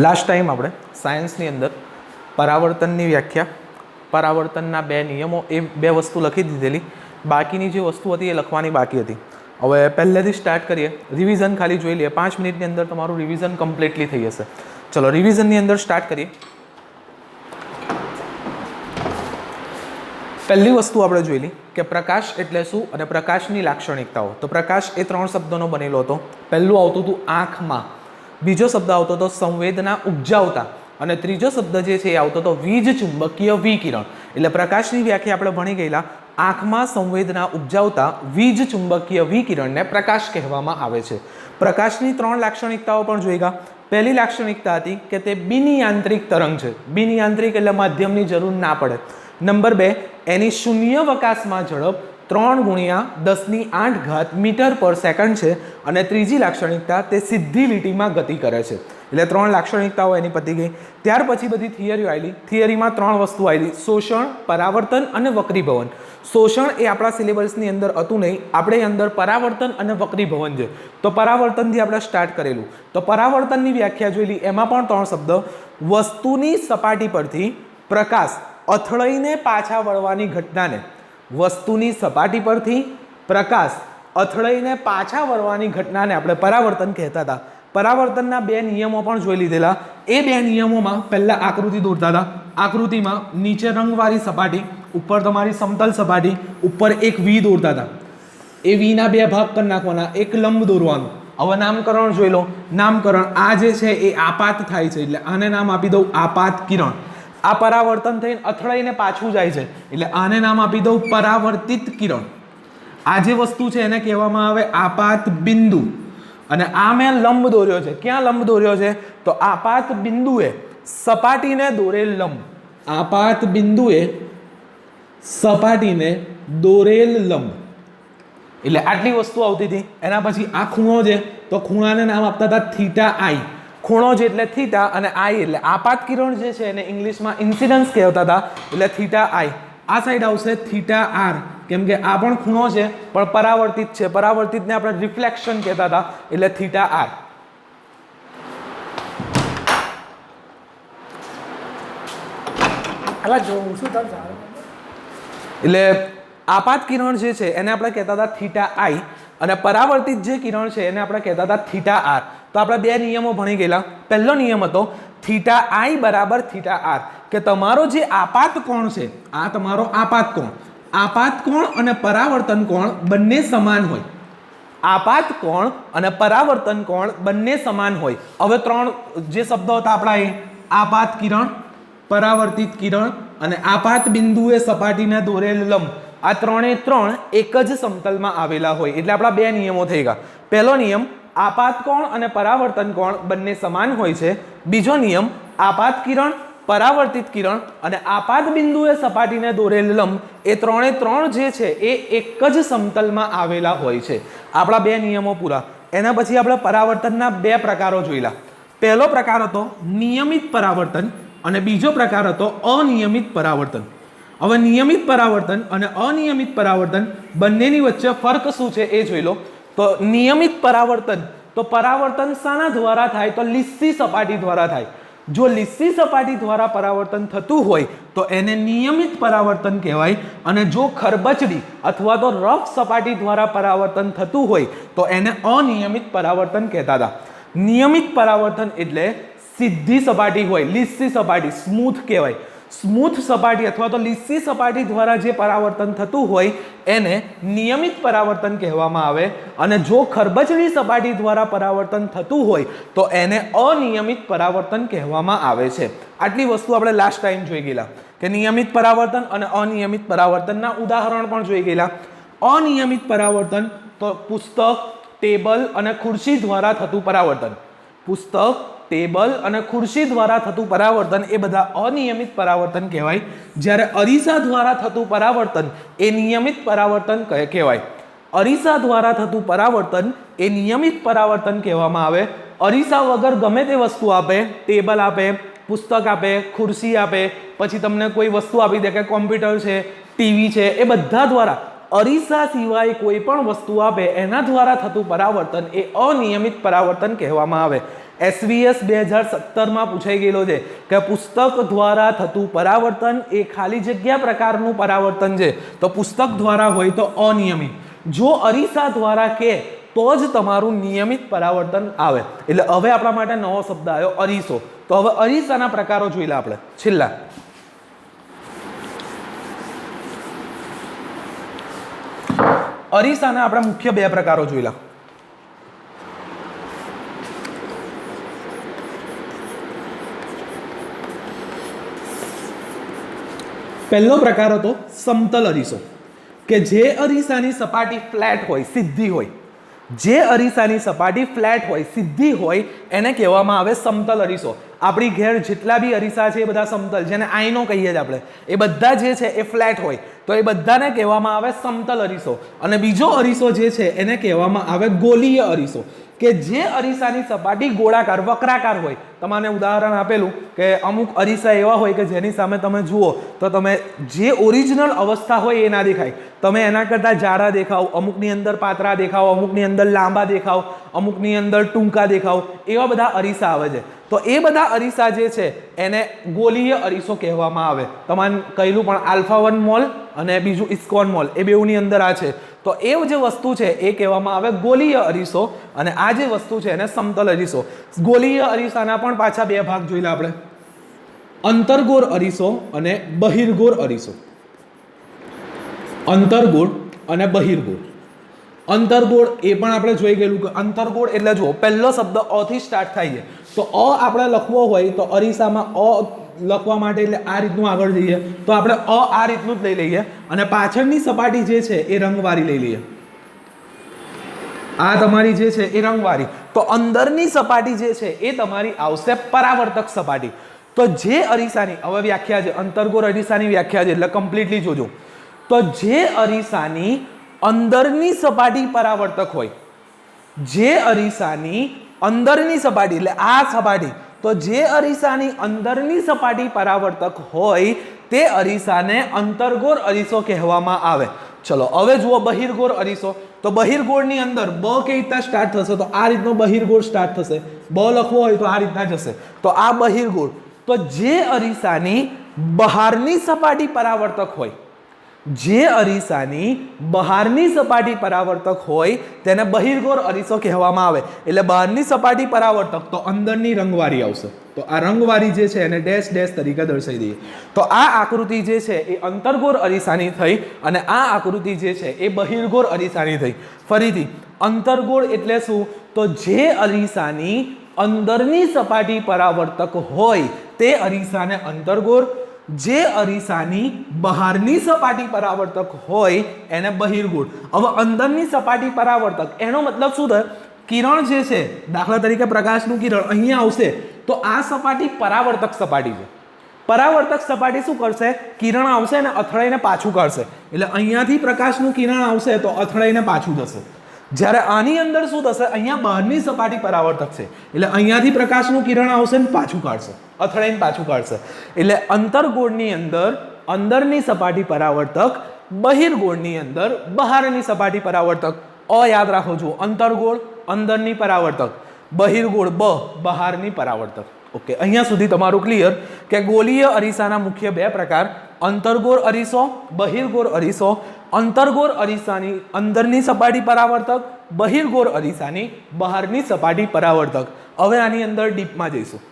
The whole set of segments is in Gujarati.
लास्ट टाइम આપણે સાયન્સની અંદર પરાવર્તનની વ્યાખ્યા, પરાવર્તનના બે નિયમો એ બે વસ્તુ લખી દીધેલી, બાકીની જે વસ્તુ હતી એ લખવાની બાકી હતી. હવે પહેલેથી સ્ટાર્ટ કરીએ, રિવિઝન ખાલી જોઈ લઈએ. 5 મિનિટની અંદર તમારું રિવિઝન કમ્પ્લીટલી થઈ જશે. ચલો રિવિઝનની અંદર સ્ટાર્ટ કરીએ. પહેલી વસ્તુ આપણે જોઈ લી કે પ્રકાશ એટલે શું અને પ્રકાશની લાક્ષણિકતાઓ. તો પ્રકાશ એ 3 શબ્દોનો બનેલો હતો. પહેલું આવતું હતું આંખમાં, બીજો શબ્દ આવતો હતો સંવેદના ઉપજાવતા અને ત્રીજો શબ્દ જે છે એ આવતો હતો વીજ ચુંબકીય વિકિરણ. એટલે પ્રકાશની વ્યાખ્યા આપણે ભણી ગયેલા, આંખમાં સંવેદના ઉપજાવતા વીજ ચુંબકીય વિકિરણને પ્રકાશ કહેવામાં આવે છે. પ્રકાશની 3 લાક્ષણિકતાઓ પણ જોઈ ગયા. પહેલી લાક્ષણિકતા હતી કે તે બિનયાંત્રિક તરંગ છે. બિનયાંત્રિક એટલે માધ્યમની જરૂર ના પડે. નંબર 2, એની શૂન્યાવકાશમાં ઝડપ 3 × 10⁸ મીટર પર સેકન્ડ છે. અને ત્રીજી લાક્ષણિકતા તે સીધી લીટીમાં ગતિ કરે છે. એટલે 3 લાક્ષણિકતાઓ એની પતી ગઈ. ત્યાર પછી બધી થિયરીઓ આવી. થિયરીમાં 3 વસ્તુ આવી: શોષણ, પરાવર્તન અને વક્રીભવન. શોષણ એ આપણા સિલેબસની અંદર હતું નહીં, આપણે અંદર પરાવર્તન અને વક્રીભવન છે. તો પરાવર્તનથી આપણે સ્ટાર્ટ કરેલું. તો પરાવર્તનની વ્યાખ્યા જોઈ લી, એમાં પણ 3 શબ્દ: વસ્તુની સપાટી પરથી પ્રકાશ અથડાઈને પાછા વળવાની ઘટનાને, વસ્તુની સપાટી પરથી પ્રકાશ અથડાઈને પાછા વળવાની ઘટનાને આપણે પરાવર્તન કહેતા હતા. પરાવર્તનના 2 નિયમો પણ જોઈ લીધેલા. એ 2 નિયમોમાં પહેલા આકૃતિ દોરતા હતા. આકૃતિમાં નીચે રંગવાળી સપાટી, ઉપર તમારી સમતલ સપાટી, ઉપર એક વી દોરતા હતા. એ વીના 2 ભાગ કરી નાખવાના, એક લંબ દોરવાનું. હવે નામકરણ જોઈ લો. નામકરણ આ જે છે એ આપાત થાય છે, એટલે આને નામ આપી દઉં આપાત કિરણ. આ પરાવર્તન થઈને અથડાઈને પાછું જાય છે, એટલે આને નામ આપી દઉં પરાવર્તિત કિરણ. આ જે વસ્તુ છે એને કહેવામાં આવે આપાત બિંદુ. અને આ મેં લંબ દોર્યો છે. ક્યાં લંબ દોર્યો છે? તો આપાત બિંદુએ સપાટીને દોરેલ લંબ. આપાત બિંદુએ સપાટીને દોરેલ લંબ. એટલે આટલી વસ્તુ આવતી હતી. એના પછી આ ખૂણો છે, તો ખૂણાને નામ આપતા હતા થીટા આઈ. ખૂણો છે એટલે થીટા અને આઈ એટલે આપાત કિરણ જે છે એને ઇંગ્લિશમાં ઇન્સિડન્સ કહેતા હતા, એટલે થીટા આઈ. આ સાઈડ આવશે થીટા આર, કેમ કે આ પણ ખૂણો છે પણ પરાવર્તિત છે. પરાવર્તિતને આપણે રિફ્લેક્શન કહેતા હતા, એટલે થીટા આર. એટલે આપાત કિરણ જે છે એને આપણે કહેતા હતા થીટા આઈ અને પરાવર્તિત જે કિરણ છે એને આપણે કહેતા હતા થીટા આર. તો આપણે 2 નિયમો ભણી ગયેલા. પહેલો નિયમ હતો થીટા આઈ બરાબર થીટા આર, કે તમારો જે આપાત કોણ છે, આ તમારો આપાત કોણ, આપાત કોણ અને પરાવર્તન કોણ બંને સમાન હોય. આપાત કોણ અને પરાવર્તન કોણ બંને સમાન હોય. હવે 3 જે શબ્દો હતા આપણા એ આપાત કિરણ, પરાવર્તિત કિરણ અને આપાત બિંદુએ સપાટીને દોરેલ લંબ. આ 3 એક જ સમતલમાં આવેલા હોય. એટલે આપણા 2 નિયમો થઈ ગયા. પહેલો નિયમ આપાત કોણ અને પરાવર્તન કોણ બંને સમાન હોય છે. બીજો નિયમ આપાત કિરણ, પરાવર્તિત કિરણ અને આપાત બિંદુએ સપાટીને દોરેલ લંબ એ 3 જે છે એ એક જ સમતલમાં આવેલા હોય છે. આપણા 2 નિયમો પૂરા. એના પછી આપણે પરાવર્તનના 2 પ્રકારો જોઈલા. પહેલો પ્રકાર હતો નિયમિત પરાવર્તન અને બીજો પ્રકાર હતો અનિયમિત પરાવર્તન. હવે નિયમિત પરાવર્તન અને અનિયમિત પરાવર્તન બંનેની વચ્ચે ફરક શું છે એ જોઈ લો. તો નિયમિત પરાવર્તન, તો પરાવર્તન શાના દ્વારા થાય? તો લીસી સપાટી દ્વારા થાય. જો લીસી સપાટી દ્વારા પરાવર્તન થતું હોય તો એને નિયમિત પરાવર્તન કહેવાય. અને જો ખરબચડી અથવા તો રફ સપાટી દ્વારા પરાવર્તન થતું હોય તો એને અનિયમિત પરાવર્તન કહેતા હતા. નિયમિત પરાવર્તન એટલે સીધી સપાટી હોય, લીસી સપાટી, સ્મૂથ કહેવાય. સ્મૂથ સપાટી અથવા તો લીસી સપાટી દ્વારા જે પરાવર્તન થતું હોય એને નિયમિત પરાવર્તન કહેવામાં આવે. અને જો ખરબચડી સપાટી દ્વારા પરાવર્તન થતું હોય તો એને અનિયમિત પરાવર્તન કહેવામાં આવે છે. આટલી વસ્તુ આપણે લાસ્ટ ટાઈમ જોઈ ગયેલા કે નિયમિત પરાવર્તન અને અનિયમિત પરાવર્તનના ઉદાહરણ પણ જોઈ ગયેલા. અનિયમિત પરાવર્તન તો પુસ્તક, ટેબલ અને ખુરશી દ્વારા થતું પરાવર્તન. પુસ્તક, ટેબલ અને ખુરશી દ્વારા થતું પરાવર્તન એ બધા અનિયમિત પરાવર્તન કહેવાય. જ્યારે અરીસા દ્વારા થતું પરાવર્તન એ નિયમિત પરાવર્તન કહેવાય. અરીસા દ્વારા થતું પરાવર્તન એ નિયમિત પરાવર્તન કહેવામાં આવે. અરીસા વગર ગમે તે વસ્તુ આપે, ટેબલ આપે, પુસ્તક આપે, ખુરશી આપે, પછી તમને કોઈ વસ્તુ આપી દે કે કોમ્પ્યુટર છે, ટીવી છે, એ બધા દ્વારા અરીસા સિવાય કોઈ પણ વસ્તુ આપે એના દ્વારા થતું પરાવર્તન એ અનિયમિત પરાવર્તન કહેવામાં આવે. SVS 2017 પૂછાઈ ગયેલો છે કે પુસ્તક દ્વારા થતું પરાવર્તન એ ખાલી જગ્યા પ્રકારનું પરાવર્તન છે, તો પુસ્તક દ્વારા હોય તો અનિયમિત, જો અરીસા દ્વારા કે તો જ તમારું નિયમિત પરાવર્તન આવે. એટલે હવે આપણા માટે નવો શબ્દ આવ્યો અરીસો. તો હવે અરીસાના પ્રકારો જોઈ લે આપણે છેલ્લા. અરીસાના આપણે મુખ્ય બે પ્રકારો જોઈ લા. પહેલો પ્રકાર હતો સમતલ અરીસો, કે જે અરીસાની સપાટી ફ્લેટ હોય, સીધી હોય, જે અરીસાની સપાટી ફ્લેટ હોય, સીધી હોય, એને કહેવામાં આવે સમતલ અરીસો. આપણી ઘેર જેટલા બી અરીસા છે એ બધા સમતલ, જેને આઈનો કહીએ છીએ આપણે, એ બધા જે છે એ ફ્લેટ હોય, તો એ બધાને કહેવામાં આવે સમતલ અરીસો. અને બીજો અરીસો જે છે એને કહેવામાં આવે ગોલીય અરીસો, કે જે અરીસાની સપાટી ગોળાકાર વક્રાકાર હોય. તમને ઉદાહરણ આપેલું કે અમુક અરીસા એવા હોય કે જેની સામે તમે જુઓ તો તમે જે ઓરિજિનલ અવસ્થા હોય એ ના દેખાય, તમે એના કરતાં જાડા દેખાવ, અમુકની અંદર પાતળા દેખાવ, અમુકની અંદર લાંબા દેખાવ, અમુકની અંદર ટૂંકા દેખાવ, એવા બધા અરીસા આવે છે. તો એ બધા અરીસા જે છે એને ગોલીય અરીસો કહેવામાં આવે. તમારે કહેલું પણ આલ્ફા 1 મોલ અને બીજું ઇસ્કોન મોલ, એ બેઉની અંદર આ છે. તો એ જે વસ્તુ છે એ કહેવામાં આવે ગોલીય અરીસો, અને આ જે વસ્તુ છે એને સમતલ અરીસો. ગોલીય અરીસાના પણ પાછા બે ભાગ જોઈ લે આપણે, અંતર્ગોળ અરીસો અને બહિર્ગોળ અરીસો. અંતર્ગોળ અને બહિર્ગોળ. અંતર્ગોળ એ પણ આપણે જોઈ ગયેલું કે અંતર્ગોળ એટલે જુઓ, પહેલો શબ્દ અ થી સ્ટાર્ટ થાય છે, તો અ આપણે લખવો હોય તો અરીસામાં અ લખવા માટે એટલે આ રીતનું આગળ જઈએ તો આપણે આ રીતનું જ લઈ લઈએ, અને પાછળની સપાટી જે છે એ રંગવારી લઈ લઈએ. આ તમારી જે છે એ રંગવારી, તો અંદરની સપાટી જે છે એ તમારી આવશે પરાવર્તક સપાટી. તો જે અરીસાની હવે વ્યાખ્યા છે, અંતર્ગોળ અરીસાની વ્યાખ્યા છે એટલે કમ્પ્લીટલી જોજો. તો જે અરીસાની અંદરની સપાટી પરાવર્તક હોય, જે અરીસાની અંદરની સપાટી એટલે આ સપાટી, તો જે અરીસાની અંદરની સપાટી પરાવર્તક હોય તે અરીસાને અંતર્ગોળ અરીસો કહેવામાં આવે. ચલો હવે જુઓ બહિર્ગોળ અરીસો. તો બહિર્ગોળની અંદર બ કઈ રીતના સ્ટાર્ટ થશે, તો આ રીતનો બહિર્ગોળ સ્ટાર્ટ થશે. બ લખવો હોય તો આ રીતના જશે, તો આ બહિર્ગોળ. તો જે અરીસાની બહારની સપાટી પરાવર્તક હોય, જે અરીસાની બહારની સપાટી પરાવર્તક હોય તેને બહિર્ગોળ અરીસો કહેવામાં આવે. એટલે બહારની સપાટી પરાવર્તક તો અંદરની રંગવારી આવશે, તો આ રંગવારી જે છે એને ડેશ ડેશ તરીકે દર્શાવી દઈએ. તો આ આકૃતિ જે છે એ અંતર્ગોળ અરીસાની થઈ, અને આ આકૃતિ જે છે એ બહિર્ગોળ અરીસાની થઈ. ફરીથી અંતર્ગોળ એટલે શું, તો જે અરીસાની અંદરની સપાટી પરાવર્તક હોય તે અરીસાને અંતર્ગોળ, જે અરીસાની બહારની સપાટી પરાવર્તક હોય એને બહિર્ગોળ. હવે અંદરની સપાટી પરાવર્તક એનો મતલબ શું થાય, કિરણ જે છે, દાખલા તરીકે પ્રકાશનું કિરણ અહીંયા આવશે તો આ સપાટી પરાવર્તક સપાટી છે. પરાવર્તક સપાટી શું કરશે, કિરણ આવશે ને અથડાઈને પાછું કાઢશે. એટલે અહીંયાથી પ્રકાશનું કિરણ આવશે તો અથડાઈને પાછું જશે. જ્યારે આની અંદર શું થશે, અહીંયા બહારની સપાટી પરાવર્તક છે, એટલે અહીંયાથી પ્રકાશનું કિરણ આવશે ને પાછું કાઢશે, અથડાઈને પાછું કાઢશે. એટલે અંતર્ગોળની અંદર અંદરની સપાટી પરાવર્તક, બહિર્ગોળની અંદર બહારની સપાટી પરાવર્તક. યાદ રાખો છો, અંતર્ગોળ અંદરની પરાવર્તક, બહિર્ગોળ બહારની પરાવર્તક. ઓકે, અહીંયા સુધી તમારું ક્લિયર કે ગોલીય અરીસાના મુખ્ય બે પ્રકાર, અંતર્ગોળ અરીસો, બહિર્ગોળ અરીસો. અંતર્ગોળ અરીસાની અંદરની સપાટી પરાવર્તક, બહિર્ગોળ અરીસાની બહારની સપાટી પરાવર્તક. હવે આની અંદર ડીપમાં જઈશું.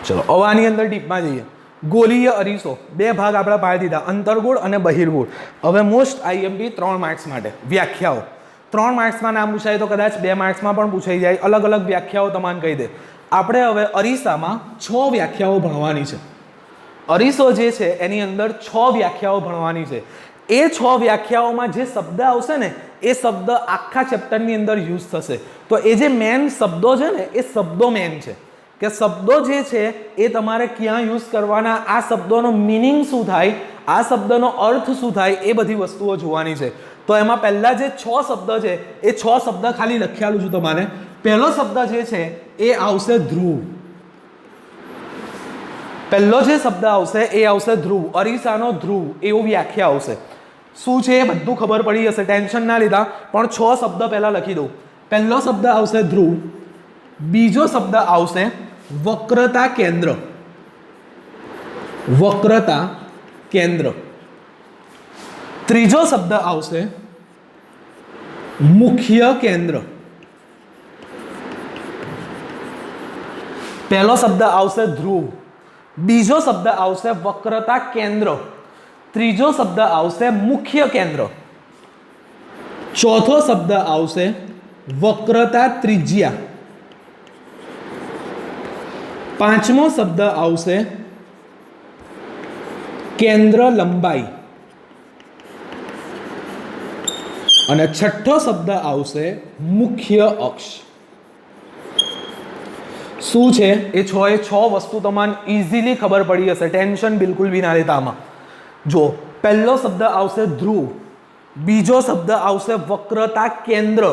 ચલો હવે આની અંદર ડીપમાં જઈએ. ગોલીય અરીસો બે ભાગ આપણે પાડી દીધા, અંતર્ગોળ અને બહિર્ગોળ. હવે મોસ્ટ આઈએમપી 3 માર્ક્સ માટે વ્યાખ્યાઓ. 3 માર્ક્સમાં નામ પૂછાય તો કદાચ 2 માર્ક્સમાં પણ પૂછાઈ જાય, અલગ અલગ વ્યાખ્યાઓ તમને કહી દે. આપણે હવે અરીસામાં 6 વ્યાખ્યાઓ ભણવાની છે. અરીસો જે છે એની અંદર 6 વ્યાખ્યાઓ ભણવાની છે. એ 6 વ્યાખ્યાઓમાં જે શબ્દ આવશે ને એ શબ્દ આખા ચેપ્ટરની અંદર યુઝ થશે. તો એ જે મેન શબ્દો છે ને એ શબ્દો મેન છે કે શબ્દો જે છે એ તમારે ક્યાં યુઝ કરવાના, આ શબ્દોનો મિનિંગ શું થાય, આ શબ્દનો અર્થ શું થાય, એ બધી વસ્તુઓ જોવાની છે. તો એમાં પહેલા જે 6 શબ્દ છે એ 6 શબ્દ ખાલી લખ્યાલું છું તમારે. પહેલો શબ્દ જે છે એ આવશે ધ્રુવ. પહેલો જે શબ્દ આવશે એ આવશે ધ્રુવ, અરીસાનો ધ્રુવ એવું વ્યાખ્યા આવશે. શું છે એ બધું ખબર પડી જશે, ટેન્શન ના લીધા, પણ 6 શબ્દ પહેલા લખી દઉં. પહેલો શબ્દ આવશે ધ્રુવ, બીજો શબ્દ આવશે વક્રતા કેન્દ્ર, વક્રતા કેન્દ્ર. ત્રીજો શબ્દ આવશે મુખ્ય કેન્દ્ર. પહેલો શબ્દ આવશે ધ્રુવ, બીજો શબ્દ આવશે વક્રતા કેન્દ્ર, ત્રીજો શબ્દ આવશે મુખ્ય કેન્દ્ર, ચોથો શબ્દ આવશે વક્રતા ત્રિજ્યા, પાંચમો શબ્દ આવશે કેન્દ્ર લંબાઈ અને છઠ્ઠો શબ્દ આવશે મુખ્ય અક્ષ. શું છે એ 6 વસ્તુ તમને ઇઝીલી ખબર પડી હશે, ટેન્શન બિલકુલ બી ના લેતા. આમાં જો પહેલો શબ્દ આવશે ધ્રુવ, બીજો શબ્દ આવશે વક્રતા કેન્દ્ર,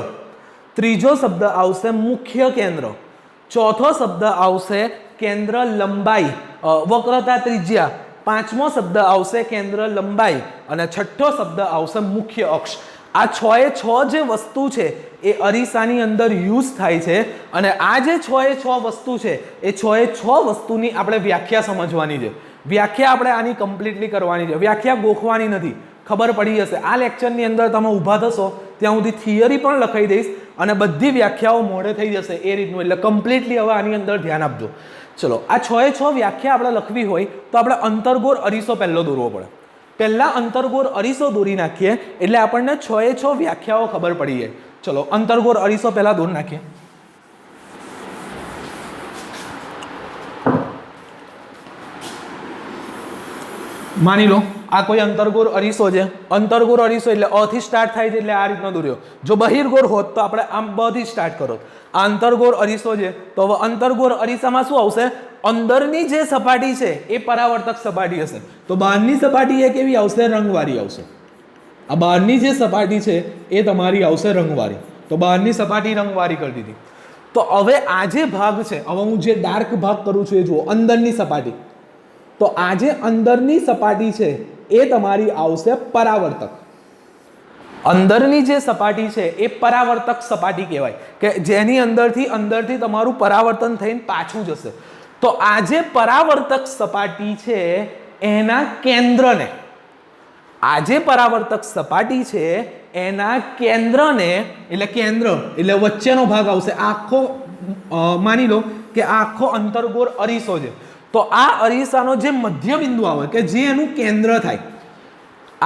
ત્રીજો શબ્દ આવશે મુખ્ય કેન્દ્ર, ચોથો શબ્દ આવશે કેન્દ્ર લંબાઈ વક્રતા ત્રિજ્યા, પાંચમો શબ્દ આવશે કેન્દ્ર લંબાઈ અને છઠ્ઠો શબ્દ આવશે મુખ્ય અક્ષ. આ 6 જે વસ્તુ છે એ અરીસાની અંદર યુઝ થાય છે અને આ જે 6 વસ્તુ છે એ 6 વસ્તુની આપણે વ્યાખ્યા સમજવાની છે. વ્યાખ્યા આપણે આની કમ્પ્લીટલી કરવાની છે, વ્યાખ્યા ગોખવાની નથી. ખબર પડી જશે આ લેક્ચરની અંદર તમે ઊભા થશો ત્યાં સુધી થિયરી પણ લખાઈ દઈશ અને બધી વ્યાખ્યાઓ મોઢે થઈ જશે એ રીતનું. એટલે કમ્પ્લીટલી હવે આની અંદર ધ્યાન આપજો. ચલો, આ 6 વ્યાખ્યા આપણે લખવી હોય તો આપણે અંતર્ગોળ અરીસો પહેલો દોરવો પડે. પહેલા અંતર્ગોળ અરીસો દોરી નાખીએ એટલે આપણને 6 વ્યાખ્યાઓ ખબર પડી જાય. ચલો, અંતર્ગોળ અરીસો પહેલા દોરી નાખીએ. માની લો આ કોઈ અંતર્ગોળ અરીસો છે. અંતર્ગોળ અરીસો એટલે અ થી સ્ટાર્ટ થાય છે એટલે આ રીતનો દોર્યો. જો બહિર્ગોળ હોત તો આપણે આમ બ થી સ્ટાર્ટ કરો. આ અંતર્ગોળ અરીસો છે તો હવે અંતર્ગોળ અરીસામાં શું આવશે, અંદરની જે સપાટી છે એ પરાવર્તક સપાટી હશે. તો બહારની સપાટી એ કેવી આવશે, રંગવાળી આવશે. આ બહારની જે સપાટી છે એ તમારી આવશે રંગવાળી. તો બહારની સપાટી રંગવાળી કરી દીધી. તો હવે આ જે ભાગ છે, હવે હું જે ડાર્ક ભાગ કરું છું એ જુઓ, અંદરની સપાટી. તો આ જે અંદરની સપાટી છે એ તમારી આવશે પરાવર્તક. અંદરની જે સપાટી છે એ પરાવર્તક સપાટી કહેવાય કે જેની અંદરથી તમારું પરાવર્તન થઈને પાછું જશે. તો આ જે પરાવર્તક સપાટી છે એના કેન્દ્રને, આ જે પરાવર્તક સપાટી છે એના કેન્દ્રને, એટલે કેન્દ્ર એટલે વચ્ચેનો ભાગ આવશે. આખો માની લો કે આખો અંતર્ગોળ અરીસો છે તો આ અરીસાનો જે મધ્ય બિંદુ આવે કે જે એનું કેન્દ્ર થાય,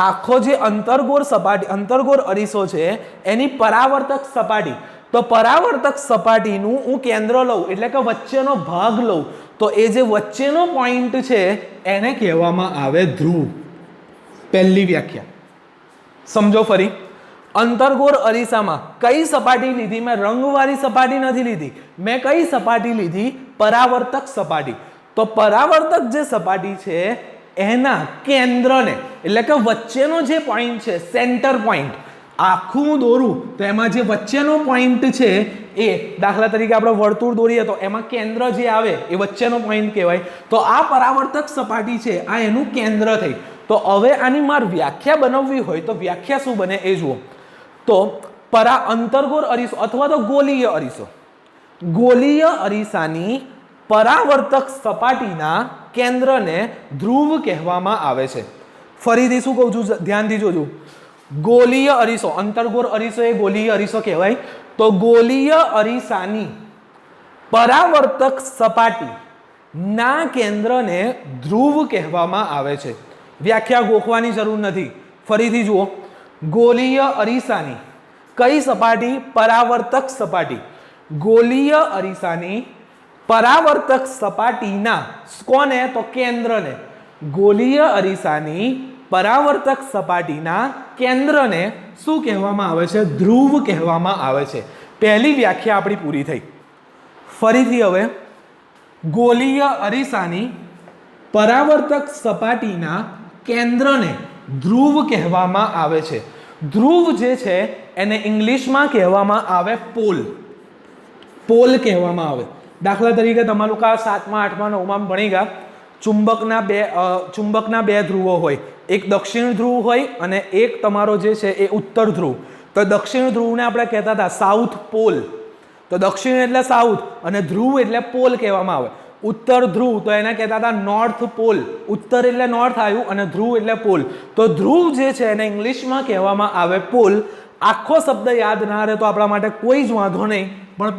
આખો જે અંતર્ગોળ સપાટી અંતર્ગોળ અરીસો છે એની પરાવર્તક સપાટી, તો પરાવર્તક સપાટીનું હું કેન્દ્ર લઉં એટલે કે વચ્ચેનો ભાગ લઉં તો એ જે વચ્ચેનો પોઈન્ટ છે એને કહેવામાં આવે ધ્રુવ. પહેલી વ્યાખ્યા સમજો ફરી. અંતર્ગોળ અરીસામાં કઈ સપાટી લીધી મેં? રંગવાળી સપાટી નથી લીધી મેં. કઈ સપાટી લીધી? પરાવર્તક સપાટી. તો પરાવર્તક જે સપાટી છે એના કેન્દ્રને એટલે કે વચ્ચેનો જે પોઈન્ટ છે, સેન્ટર પોઈન્ટ, આખું દોરું તો એમાં જે વચ્ચેનો પોઈન્ટ છે એ, દાખલા તરીકે આપણે વર્તુળ દોરીએ તો એમાં કેન્દ્ર જે આવે એ વચ્ચેનો પોઈન્ટ કહેવાય. તો આ પરાવર્તક સપાટી છે આ એનું કેન્દ્ર થઈ. તો હવે આની માર વ્યાખ્યા બનાવવી હોય તો વ્યાખ્યા શું બને એ જુઓ. તો અંતર્ગોળ અરીસો અથવા તો ગોલીય અરીસો, ગોલીય અરીસાની પરાવર્તક સપાટીના કેન્દ્રને ધ્રુવ કહેવામાં આવે છે. ફરીથી શું કહું છું, ધ્યાનથી જોજો. ગોલીય અરીસો, અંતર્ગોળ અરીસો એ ગોલીય અરીસો કહેવાય. તો ગોલીય અરીસાની પરાવર્તક સપાટી ના કેન્દ્રને ધ્રુવ કહેવામાં આવે છે. વ્યાખ્યા ગોખવાની જરૂર નથી. ફરીથી જુઓ, ગોલીય અરીસાની કઈ સપાટી? પરાવર્તક સપાટી. ગોલીય અરીસાની પરાવર્તક સપાટીના કોને? તો કેન્દ્રને. ગોલીય અરીસાની પરાવર્તક સપાટીના કેન્દ્રને શું કહેવામાં આવે છે? ધ્રુવ કહેવામાં આવે છે. પહેલી વ્યાખ્યા આપણી પૂરી થઈ. ફરીથી હવે ગોલીય અરીસાની પરાવર્તક સપાટીના કેન્દ્રને ધ્રુવ કહેવામાં આવે છે. ધ્રુવ જે છે એને ઇંગ્લિશમાં કહેવામાં આવે પોલ. પોલ કહેવામાં આવે. દાખલા તરીકે તમે લોકો 7મા 8મા 9મા ભણી ગયા, ચુંબકના બે ધ્રુવો હોય, એક દક્ષિણ ધ્રુવ હોય અને એક તમારો જે છે એ ઉત્તર ધ્રુવ. તો દક્ષિણ ધ્રુવને આપણે કહેતા હતા સાઉથ પોલ. તો દક્ષિણ એટલે સાઉથ અને ધ્રુવ એટલે પોલ કહેવામાં આવે. ઉત્તર ધ્રુવ તો એને કહેતા હતા નોર્થ પોલ. ઉત્તર એટલે નોર્થ આવ્યું અને ધ્રુવ એટલે પોલ. તો ધ્રુવ જે છે એને ઇંગ્લિશમાં કહેવામાં આવે પોલ. આખો શબ્દ યાદ ના રહે તો આપણા માટે કોઈ જ વાંધો નહીં, પણ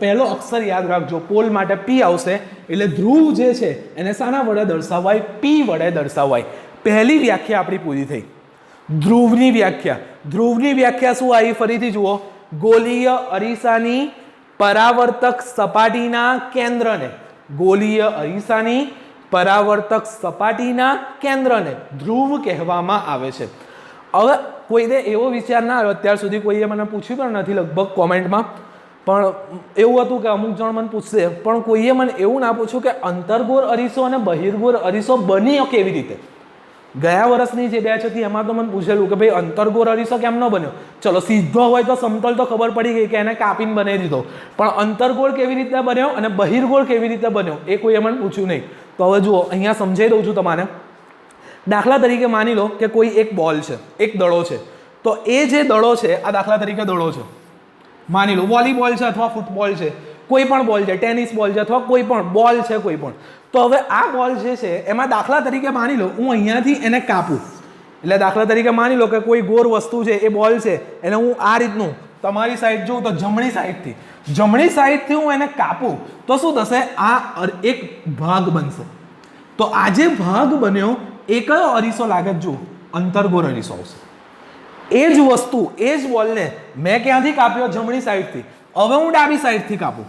પહેલો અક્ષર યાદ રાખજો. પોલ માટે પી આવશે. એટલે ધ્રુવ જે છે એને શાના વડે દર્શાવાય? પી વડે દર્શાવાય. પહેલી વ્યાખ્યા આપણી પૂરી થઈ. ધ્રુવની વ્યાખ્યા. ધ્રુવની વ્યાખ્યા શું આવી? ફરીથી જુઓ. ગોલીય અરીસાની પરાવર્તક સપાટીના કેન્દ્રને, ગોલીય અરીસાની પરાવર્તક સપાટીના કેન્દ્રને ધ્રુવ કહેવામાં આવે છે. હવે કોઈને એવો વિચાર ના આવ્યો, અત્યાર સુધી કોઈએ મને પૂછ્યું પણ નથી લગભગ કોમેન્ટમાં, પણ એવું હતું કે અમુક જણ મને પૂછશે, પણ કોઈએ મને એવું ના પૂછ્યું કે અંતર્ગોળ અરીસો અને બહિર્ગોળ અરીસો બન્યો કેવી રીતે? ગયા વર્ષની જે બેચ હતી એમાં તો મને પૂછેલું કે ભાઈ અંતર્ગોળ અરીસો કેમ ન બન્યો? ચલો સીધો હોય તો સમતલ તો ખબર પડી ગઈ કે એને કાપીને બનાવી દીધો, પણ અંતર્ગોળ કેવી રીતે બન્યો અને બહિર્ગોળ કેવી રીતે બન્યો એ કોઈએ મને પૂછ્યું નહીં. તો હવે જુઓ, અહીંયા સમજાવી દઉં છું તમારે. દાખલા તરીકે માની લો કે કોઈ એક બોલ છે, એક દડો છે. તો એ જે દડો છે, આ દાખલા તરીકે દડો છે, માની લો વોલીબોલ છે અથવા ફૂટબોલ છે, કોઈ પણ બોલ છે, ટેનિસ બોલ છે અથવા કોઈ પણ બોલ છે કોઈ પણ. તો હવે આ બોલ જે છે એમાં દાખલા તરીકે માની લો હું અહીંયાથી એને કાપું. એટલે દાખલા તરીકે માની લો કે કોઈ ગોળ વસ્તુ છે, એ બોલ છે, એને હું આ રીતનું તમારી સાઈડ જોઉં તો જમણી સાઈડથી હું એને કાપું તો શું થશે? આ એક ભાગ બનશે. તો આ જે ભાગ બન્યો એ કયો અરીસો લાગે? જુઓ, અંતર્ગોળ અરીસો આવશે. એ જ વસ્તુ, એ જ બોલને મેં ક્યાંથી કાપ્યો? જમણી સાઈડથી. હવે હું ડાબી સાઈડથી કાપું.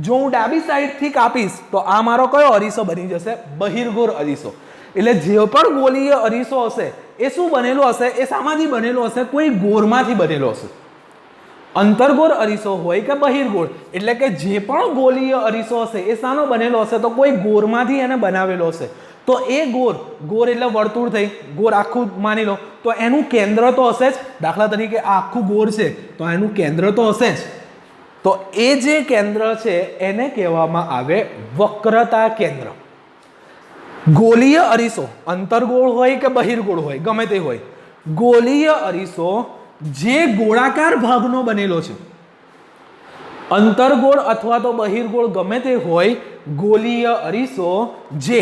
જો હું ડાબી સાઈડથી કાપીશ તો આ મારો કયો અરીસો બની જશે? બહિર્ગોળ અરીસો. એટલે જે પણ ગોલીય અરીસો હશે એ શું બનેલો હશે? એ શામાંથી બનેલો હશે? કોઈ ગોળમાંથી બનેલો હશે. અંતર્ગોળ અરીસો હોય કે બહિર્ગોળ, એટલે કે જે પણ ગોલીય અરીસો હશે એ શાનો બનેલો હશે? તો કોઈ ગોળમાંથી એને બનાવેલો હશે. તો એ ગોળ એટલે વર્તુળ થઈ, ગોળ આખું માની લો તો એનું કેન્દ્ર તો હશે જ. દાખલા તરીકે આ આખું ગોળ છે તો એનું કેન્દ્ર તો હશે જ. તો એ જે કેન્દ્ર છે એને કહેવામાં આવે વક્રતા કેન્દ્ર. ગોલીય અરીસો અંતર્ગોળ હોય કે બહિર્ગોળ હોય, ગમે તે હોય, ગોલીય અરીસો જે ગોળાકાર ભાગનો બનેલો છે, અંતર્ગોળ અથવા તો બહિર્ગોળ ગમે તે હોય, ગોલીય અરીસો જે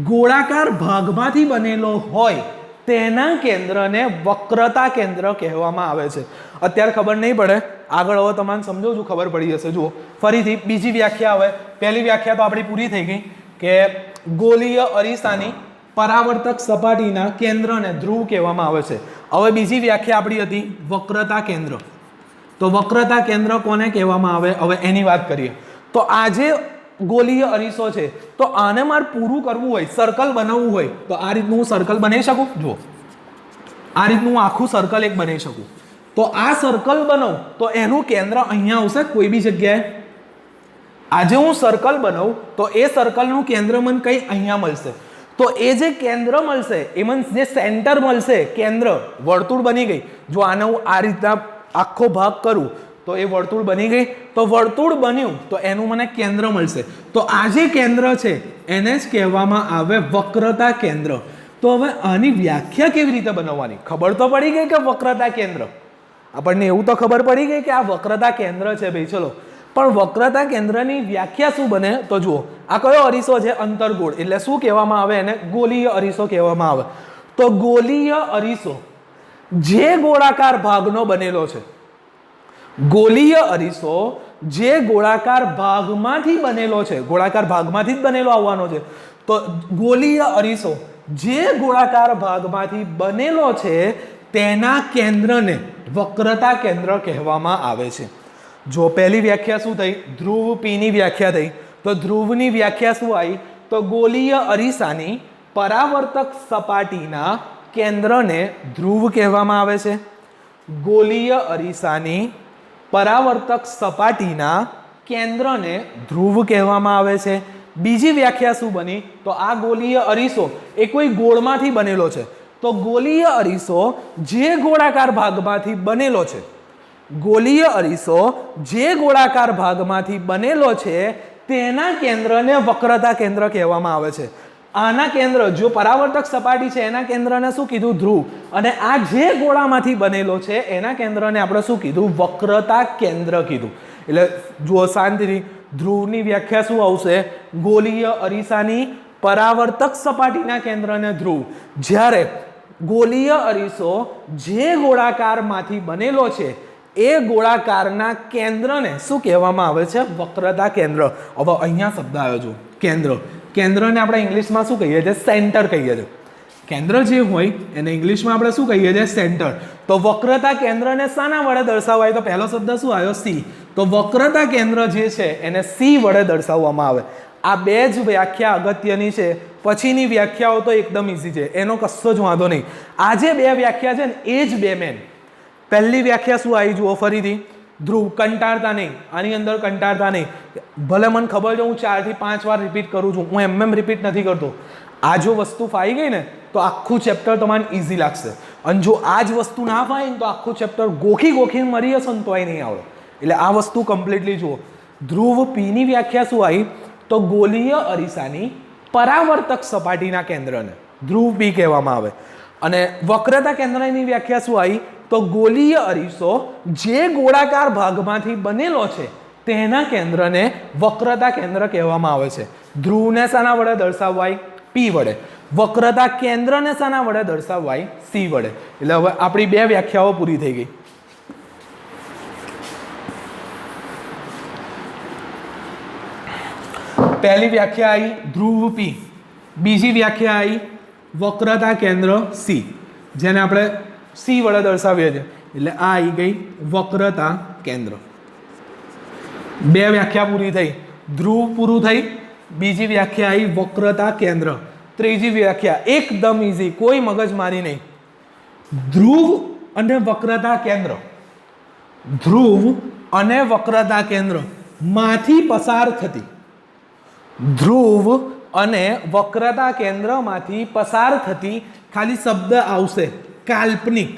ગોળાકાર ભાગમાંથી બનેલો હોય તેના કેન્દ્રને વક્રતા કેન્દ્ર કહેવામાં આવે છે. અત્યારે ખબર નહીં પડે, આગળ હવે તમારે સમજો છું, ખબર પડી જશે. જુઓ ફરીથી બીજી વ્યાખ્યા. હવે પહેલી વ્યાખ્યા તો આપણી પૂરી થઈ ગઈ કે ગોલીય અરીસાની પરાવર્તક સપાટીના કેન્દ્રને ધ્રુવ કહેવામાં આવે છે. હવે બીજી વ્યાખ્યા આપણી હતી વક્રતા કેન્દ્ર. તો વક્રતા કેન્દ્ર કોને કહેવામાં આવે? હવે એની વાત કરીએ. તો આ જે ગોલીય અરીસો છે, તો આને મારે પૂરું કરવું હોય, સર્કલ બનાવવું હોય, તો આ રીતનું હું સર્કલ બનાવી શકું. જુઓ, આ રીતનું હું આખું સર્કલ એક બનાવી શકું. તો આ સર્કલ બનાવું તો એનું કેન્દ્ર અહીંયા આવશે કોઈ બી જગ્યાએ. આજે હું સર્કલ બનાવું તો એ સર્કલનું કેન્દ્ર મને કઈ અહીંયા મળશે. તો એ જે કેન્દ્ર મળશે એ મને જે સેન્ટર મળશે, કેન્દ્ર, વર્તુળ બની ગઈ. જો આને હું આ રીતના આખો ભાગ કરું તો એ વર્તુળ બની ગઈ. તો વર્તુળ બન્યું તો એનું મને કેન્દ્ર મળશે. તો આ જે કેન્દ્ર છે એને જ કહેવામાં આવે વક્રતા કેન્દ્ર. તો હવે આની વ્યાખ્યા કેવી રીતે બનાવવાની? ખબર તો પડી ગઈ કે વક્રતા કેન્દ્ર, આપણને એવું તો ખબર પડી ગઈ કે આ વક્રતા કેન્દ્ર છે ભાઈ. ચલો, પણ વક્રતા કેન્દ્રની વ્યાખ્યા શું બને? તો જુઓ, આ કયો અરીસો છે? અંતર્ગોળ. એટલે શું કહેવામાં આવે એને? ગોલીય અરીસો કહેવામાં આવે. તો ગોલીય અરીસો જે ગોળાકાર ભાગનો બનેલો છે, ગોલીય અરીસો જે ગોળાકાર ભાગમાંથી બનેલો છે, ગોળાકાર ભાગમાંથી જ બનેલો આવવાનો છે. તો ગોલીય અરીસો જે ગોળાકાર ભાગમાંથી બનેલો છે તેના કેન્દ્રને વક્રતા કેન્દ્ર કહેવામાં આવે છે. જો પહેલી વ્યાખ્યા શું થઈ? ધ્રુવ પીની વ્યાખ્યા થઈ. તો ધ્રુવની વ્યાખ્યા શું આવી? તો ગોલીય અરીસાની પરાવર્તક સપાટીના કેન્દ્રને ધ્રુવ કહેવામાં આવે છે. ગોલીય અરીસાની પરાવર્તક સપાટીના કેન્દ્રને ધ્રુવ કહેવામાં આવે છે. બીજી વ્યાખ્યા શું બની? તો આ ગોલીય અરીસો એ કોઈ ગોળમાંથી બનેલો છે. તો ગોલીય અરીસો જે ગોળાકાર ભાગમાંથી બનેલો છે, ગોલીય અરીસો જે ગોળાકાર ભાગમાંથી બનેલો છે તેના કેન્દ્રને વક્રતા કેન્દ્ર કહેવામાં આવે છે. આના કેન્દ્ર, જો પરાવર્તક સપાટી છે એના કેન્દ્રને શું કીધું? ધ્રુવ. અને આ જે ગોળામાંથી બનેલો છે એના કેન્દ્રને આપણે શું કીધું? વક્રતા કેન્દ્ર કીધું. એટલે જુઓ શાંતિથી, ધ્રુવની વ્યાખ્યા શું આવશે? ગોલીય અરીસાની પરાવર્તક સપાટીના કેન્દ્રને ધ્રુવ. જ્યારે ગોલીય અરીસો જે ગોળાકારમાંથી બનેલો છે એ ગોળાકારના કેન્દ્રને શું કહેવામાં આવે છે? વક્રતા કેન્દ્ર. હવે અહીંયા શબ્દ આવ્યો છે કેન્દ્ર. કેન્દ્રને આપણે ઇંગ્લિશમાં શું કહીએ છીએ? સેન્ટર કહીએ છીએ. કેન્દ્ર જે હોય એને ઇંગ્લિશમાં આપણે શું કહીએ છીએ? સેન્ટર. તો વક્રતા કેન્દ્રને શાના વડે દર્શાવાય? તો પહેલો શબ્દ શું આવ્યો? સી. તો વક્રતા કેન્દ્ર જે છે એને સી વડે દર્શાવવામાં આવે. આ બે જ વ્યાખ્યા અગત્યની છે. પછીની વ્યાખ્યાઓ તો એકદમ ઇઝી છે, એનો કશો જ વાંધો નહીં. આ જે બે વ્યાખ્યા છે ને એ જ બે મેન. પહેલી વ્યાખ્યા શું આવી? જુઓ ફરીથી, ધ્રુવ. કંટાળતા નહીં, આની અંદર કંટાળતા નહીં. ભલે મને ખબર છે હું 4 થી 5 વાર રિપીટ કરું છું, હું એમ રિપીટ નથી કરતો. આ જો વસ્તુ ફાઈ ગઈ ને તો આખું ચેપ્ટર તમારે ઇઝી લાગશે. અને જો આ જ વસ્તુ ના ફાય ને તો આખું ચેપ્ટર ગોખી મરી હશે ને તોય નહીં આવડે. એટલે આ વસ્તુ કમ્પ્લીટલી જુઓ. ધ્રુવ પીની વ્યાખ્યા શું આવી? તો ગોલીય અરીસાની પરાવર્તક સપાટીના કેન્દ્રને ધ્રુવ પી કહેવામાં આવે. અને વક્રતા કેન્દ્રની વ્યાખ્યા શું આવી? તો ગોલીય અરીસો જે ગોળાકાર ભાગમાંથી બનેલો છે તેના કેન્દ્રને વક્રતા કેન્દ્ર કહેવામાં આવે છે. ધ્રુવને શાના વડે દર્શાવાય? પી વડે. વક્રતા કેન્દ્રને શાના વડે દર્શાવાય? સી વડે. એટલે હવે આપણી બે વ્યાખ્યાઓ પૂરી થઈ ગઈ. પહેલી વ્યાખ્યા આવી ધ્રુવ પી, બીજી વ્યાખ્યા આવી વક્રતા કેન્દ્ર સી, જેને આપણે સી વડે દર્શાવીએ છીએ. એટલે આ આવી ગઈ વક્રતા કેન્દ્ર. બે વ્યાખ્યા પૂરી થઈ. ધ્રુવ પૂરું થઈ, બીજી વ્યાખ્યા આવી વક્રતા કેન્દ્ર. ત્રીજી વ્યાખ્યા એકદમ ઇઝી, કોઈ મગજમારી નહીં. ધ્રુવ અને વક્રતા કેન્દ્ર, ધ્રુવ અને વક્રતા કેન્દ્ર માંથી પસાર થતી, ધ્રુવ અને વક્રતા કેન્દ્રમાંથી પસાર થતી ખાલી શબ્દ આવશે કાલ્પનિક.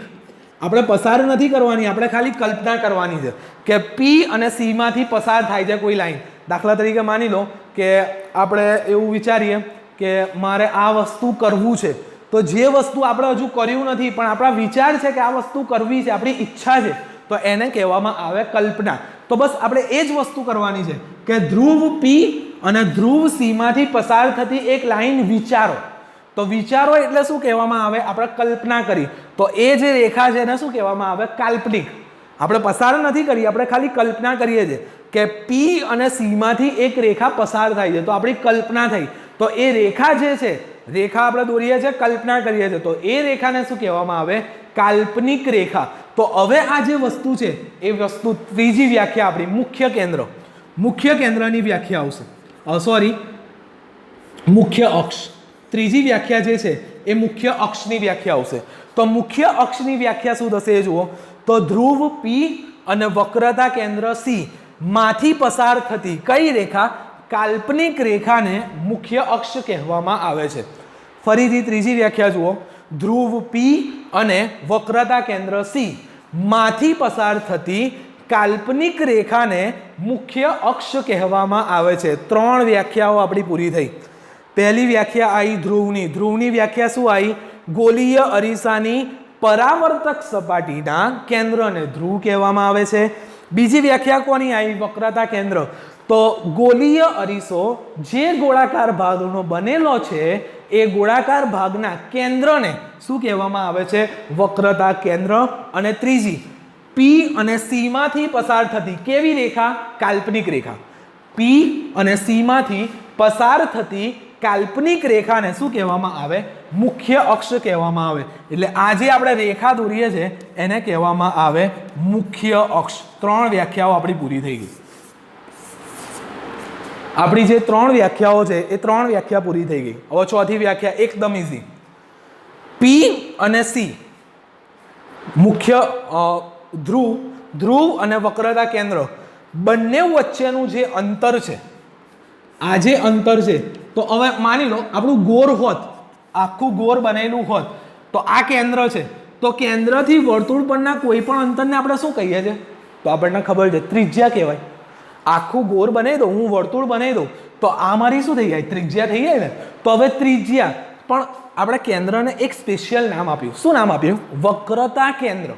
આપણે પસાર નથી કરવાની, આપણે ખાલી કલ્પના કરવાની છે કે પી અને સી માંથી પસાર થાય છે કોઈ લાઈન. દાખલા તરીકે માની લો કે આપણે એવું વિચારીએ કે મારે આ વસ્તુ કરવું છે, તો જે વસ્તુ આપણે હજુ કર્યું નથી પણ આપણા વિચાર છે કે આ વસ્તુ કરવી છે, આપણી ઈચ્છા છે, તો એને કહેવામાં આવે કલ્પના. તો બસ આપણે એ જ વસ્તુ કરવાની છે કે ધ્રુવ પી અને ધ્રુવ સી માંથી પસાર થતી એક લાઈન વિચારો. તો વિચારો એટલે શું કહેવામાં આવે? આપણે કલ્પના કરી. તો એ જે રેખા છે એને શું કહેવામાં આવે? કાલ્પનિક. આપણે પસાર નથી કરી, આપણે ખાલી કલ્પના કરીએ છીએ કે પી અને સી માંથી એક રેખા પસાર થાય છે, તો આપણી કલ્પના થઈ. તો એ રેખા જે છે, રેખા આપણે દોરીએ છીએ, કલ્પના કરીએ છીએ, તો એ રેખાને શું કહેવામાં આવે? કાલ્પનિક રેખા. તો હવે આ જે વસ્તુ છે એ વસ્તુ, ત્રીજી વ્યાખ્યા આપણી મુખ્ય કેન્દ્ર, મુખ્ય કેન્દ્રની વ્યાખ્યા આવશે. સોરી, મુખ્ય અક્ષ. ત્રીજી વ્યાખ્યા જે છે એ મુખ્ય અક્ષની વ્યાખ્યા આવશે. તો મુખ્ય અક્ષની વ્યાખ્યા શું થશે એ જુઓ. તો ધ્રુવ પી અને વક્રતા કેન્દ્ર સી માંથી પસાર થતી કઈ રેખા? કાલ્પનિક રેખાને મુખ્ય અક્ષ કહેવામાં આવે છે. ફરીથી ત્રીજી વ્યાખ્યા જુઓ. ધ્રુવ પી અને વક્રતા કેન્દ્ર સી માંથી પસાર થતી કાલ્પનિક રેખાને મુખ્ય અક્ષ કહેવામાં આવે છે. ત્રણ વ્યાખ્યાઓ આપણી પૂરી થઈ. પહેલી વ્યાખ્યા આવી ધ્રુવની. ધ્રુવની વ્યાખ્યા શું આવી? ગોલીય અરીસાની પરાવર્તક સપાટીના કેન્દ્રને ધ્રુવ કહેવામાં આવે છે. બીજી વ્યાખ્યા કોની આવી? વક્રતા કેન્દ્ર. તો ગોલીય અરીસો જે ગોળાકાર ભાગનો બનેલો છે એ ગોળાકાર ભાગના કેન્દ્રને શું કહેવામાં આવે છે? વક્રતા કેન્દ્ર. અને ત્રીજી પી અને સી માંથી પસાર થતી કેવી રેખા? કાલ્પનિક રેખા. પી અને સી માંથી પસાર થતી કાલ્પનિક રેખાને શું કહેવામાં આવે? મુખ્ય અક્ષ કહેવામાં આવે. એટલે આ જે આપણે રેખા દોરીએ છીએ એને કહેવામાં આવે મુખ્ય અક્ષ. ત્રણ વ્યાખ્યાઓ આપણી પૂરી થઈ ગઈ. આપણી જે ત્રણ વ્યાખ્યાઓ છે એ ત્રણ વ્યાખ્યા પૂરી થઈ ગઈ. હવે ચોથી વ્યાખ્યા એકદમ ઇઝી. પી અને સી મુખ્ય ધ્રુવ અને વક્રતા કેન્દ્ર બંને વચ્ચેનું જે અંતર છે, આ જે અંતર છે, તો હવે માની લો આપણું ગોળ હોત, આખું ગોળ બનેલું હોત, તો આ કેન્દ્ર છે, તો કેન્દ્રથી વર્તુળ પરના કોઈ પણ અંતરને આપણે શું કહીએ છીએ? તો આપણને ખબર છે, ત્રિજ્યા કહેવાય. આખું ગોળ બનાવી દઉં, હું વર્તુળ બનાવી દઉં, તો આ મારી શું થઈ જાય? ત્રિજ્યા થઈ જાય ને. તો હવે ત્રિજ્યા પણ આપણે કેન્દ્રને એક સ્પેશિયલ નામ આપ્યું. શું નામ આપ્યું? વક્રતા કેન્દ્ર.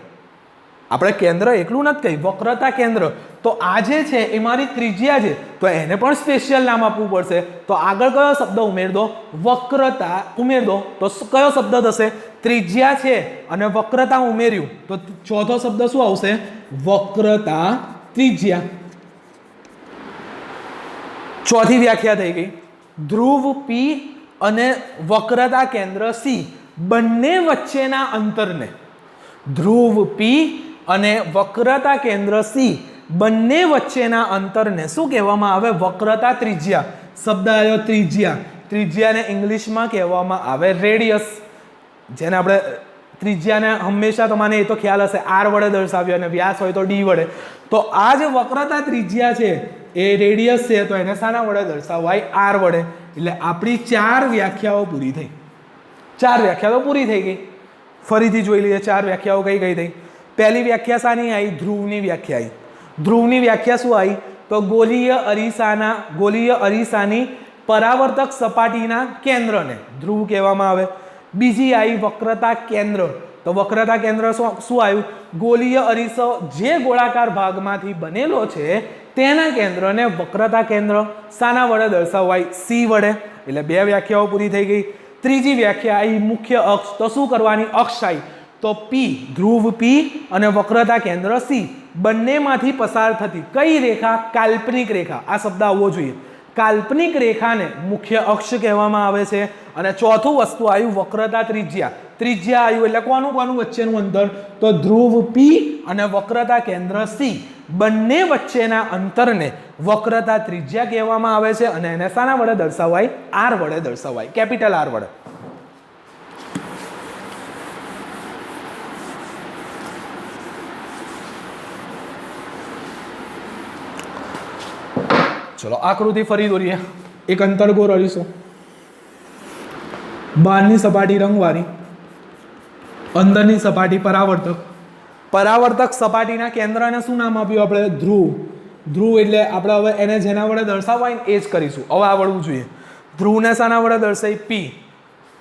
આપણે કેન્દ્ર એકલું નથી કહ્યું, વક્રતા કેન્દ્ર. તો આ જે છે એ મારી ત્રિજ્યા છે, તો એને પણ સ્પેશિયલ નામ આપવું પડશે. તો આગળ કયો શબ્દ ઉમેર દો? વક્રતા ઉમેર દો. તો કયો શબ્દ થશે? ત્રિજ્યા છે અને વક્રતા ઉમેર્યું, તો ચોથો શબ્દ શું આવશે? વક્રતા ત્રિજ્યા. ચોથી વ્યાખ્યા થઈ ગઈ. ધ્રુવ પી અને વક્રતા કેન્દ્ર સી બંને વચ્ચેના અંતરને, ધ્રુવ પી અને વક્રતા કેન્દ્ર સી બંને વચ્ચેના અંતરને શું કહેવામાં આવે? વક્રતા ત્રિજ્યા. શબ્દ આવ્યો ત્રિજ્યા. ત્રિજ્યાને ઇંગ્લિશમાં કહેવામાં આવે રેડિયસ. જેને આપણે ત્રિજ્યાને હંમેશા તમને એ તો ખ્યાલ હશે, આર વડે દર્શાવ્યો અને વ્યાસ હોય તો ડી વડે. તો આ જે વક્રતા ત્રિજ્યા છે એ રેડિયસ છે, તો એને શાના વડે દર્શાવાય? આર વડે. એટલે આપણી 4 વ્યાખ્યાઓ પૂરી થઈ. 4 વ્યાખ્યાઓ પૂરી થઈ ગઈ. ફરીથી જોઈ લઈએ 4 વ્યાખ્યાઓ કઈ કઈ થઈ. પહેલી વ્યાખ્યા શાની આવી? ધ્રુવની વ્યાખ્યા આવી. ધ્રુવની વ્યાખ્યા શું આવી? તો ગોલીય અરીસાની પરાવર્તક સપાટીના કેન્દ્રને ધ્રુવ કહેવામાં આવે. બીજી આવી વક્રતા કેન્દ્ર. તો વક્રતા કેન્દ્ર શું આવ્યું? ગોલીય અરીસો જે ગોળાકાર ભાગમાંથી બનેલો છે તેના કેન્દ્રને વક્રતા કેન્દ્ર શાના વડે દર્શાવાય? સી વડે. એટલે 2 વ્યાખ્યાઓ પૂરી થઈ ગઈ. ત્રીજી વ્યાખ્યા આવી મુખ્ય અક્ષ. તો શું કરવાની? અક્ષ આવી. તો પી, ધ્રુવ પી અને વક્રતા કેન્દ્ર સી બંનેમાંથી પસાર થતી કઈ રેખા? કાલ્પનિક રેખા. આ શબ્દ આવવો જોઈએ. કાલ્પનિક રેખાને મુખ્ય અક્ષ કહેવામાં આવે છે. અને ચોથું વસ્તુ આવ્યું વક્રતા ત્રિજ્યા. ત્રિજ્યા આવ્યું એટલે કોનું વચ્ચેનું અંતર? તો ધ્રુવ પી અને વક્રતા કેન્દ્ર સી બંને વચ્ચેના અંતરને વક્રતા ત્રિજ્યા કહેવામાં આવે છે. અને એને શાના વડે દર્શાવાય? આર વડે દર્શાવાય, કેપિટલ આર વડે. ચલો આકૃતિ ફરી દોરીએ. એક અંતર્ગોળ અરીસો, બહારની સપાટી રંગવાળી, અંદરની સપાટી પરાવર્તક. પરાવર્તક સપાટીના કેન્દ્રને શું નામ આપ્યું આપણે? ધ્રુવ. ધ્રુવ એટલે આપણે હવે એને જેના વડે દર્શાવાય ને એ જ કરીશું. હવે આવડવું જોઈએ. ધ્રુવને શાના વડે દર્શાવી? પી.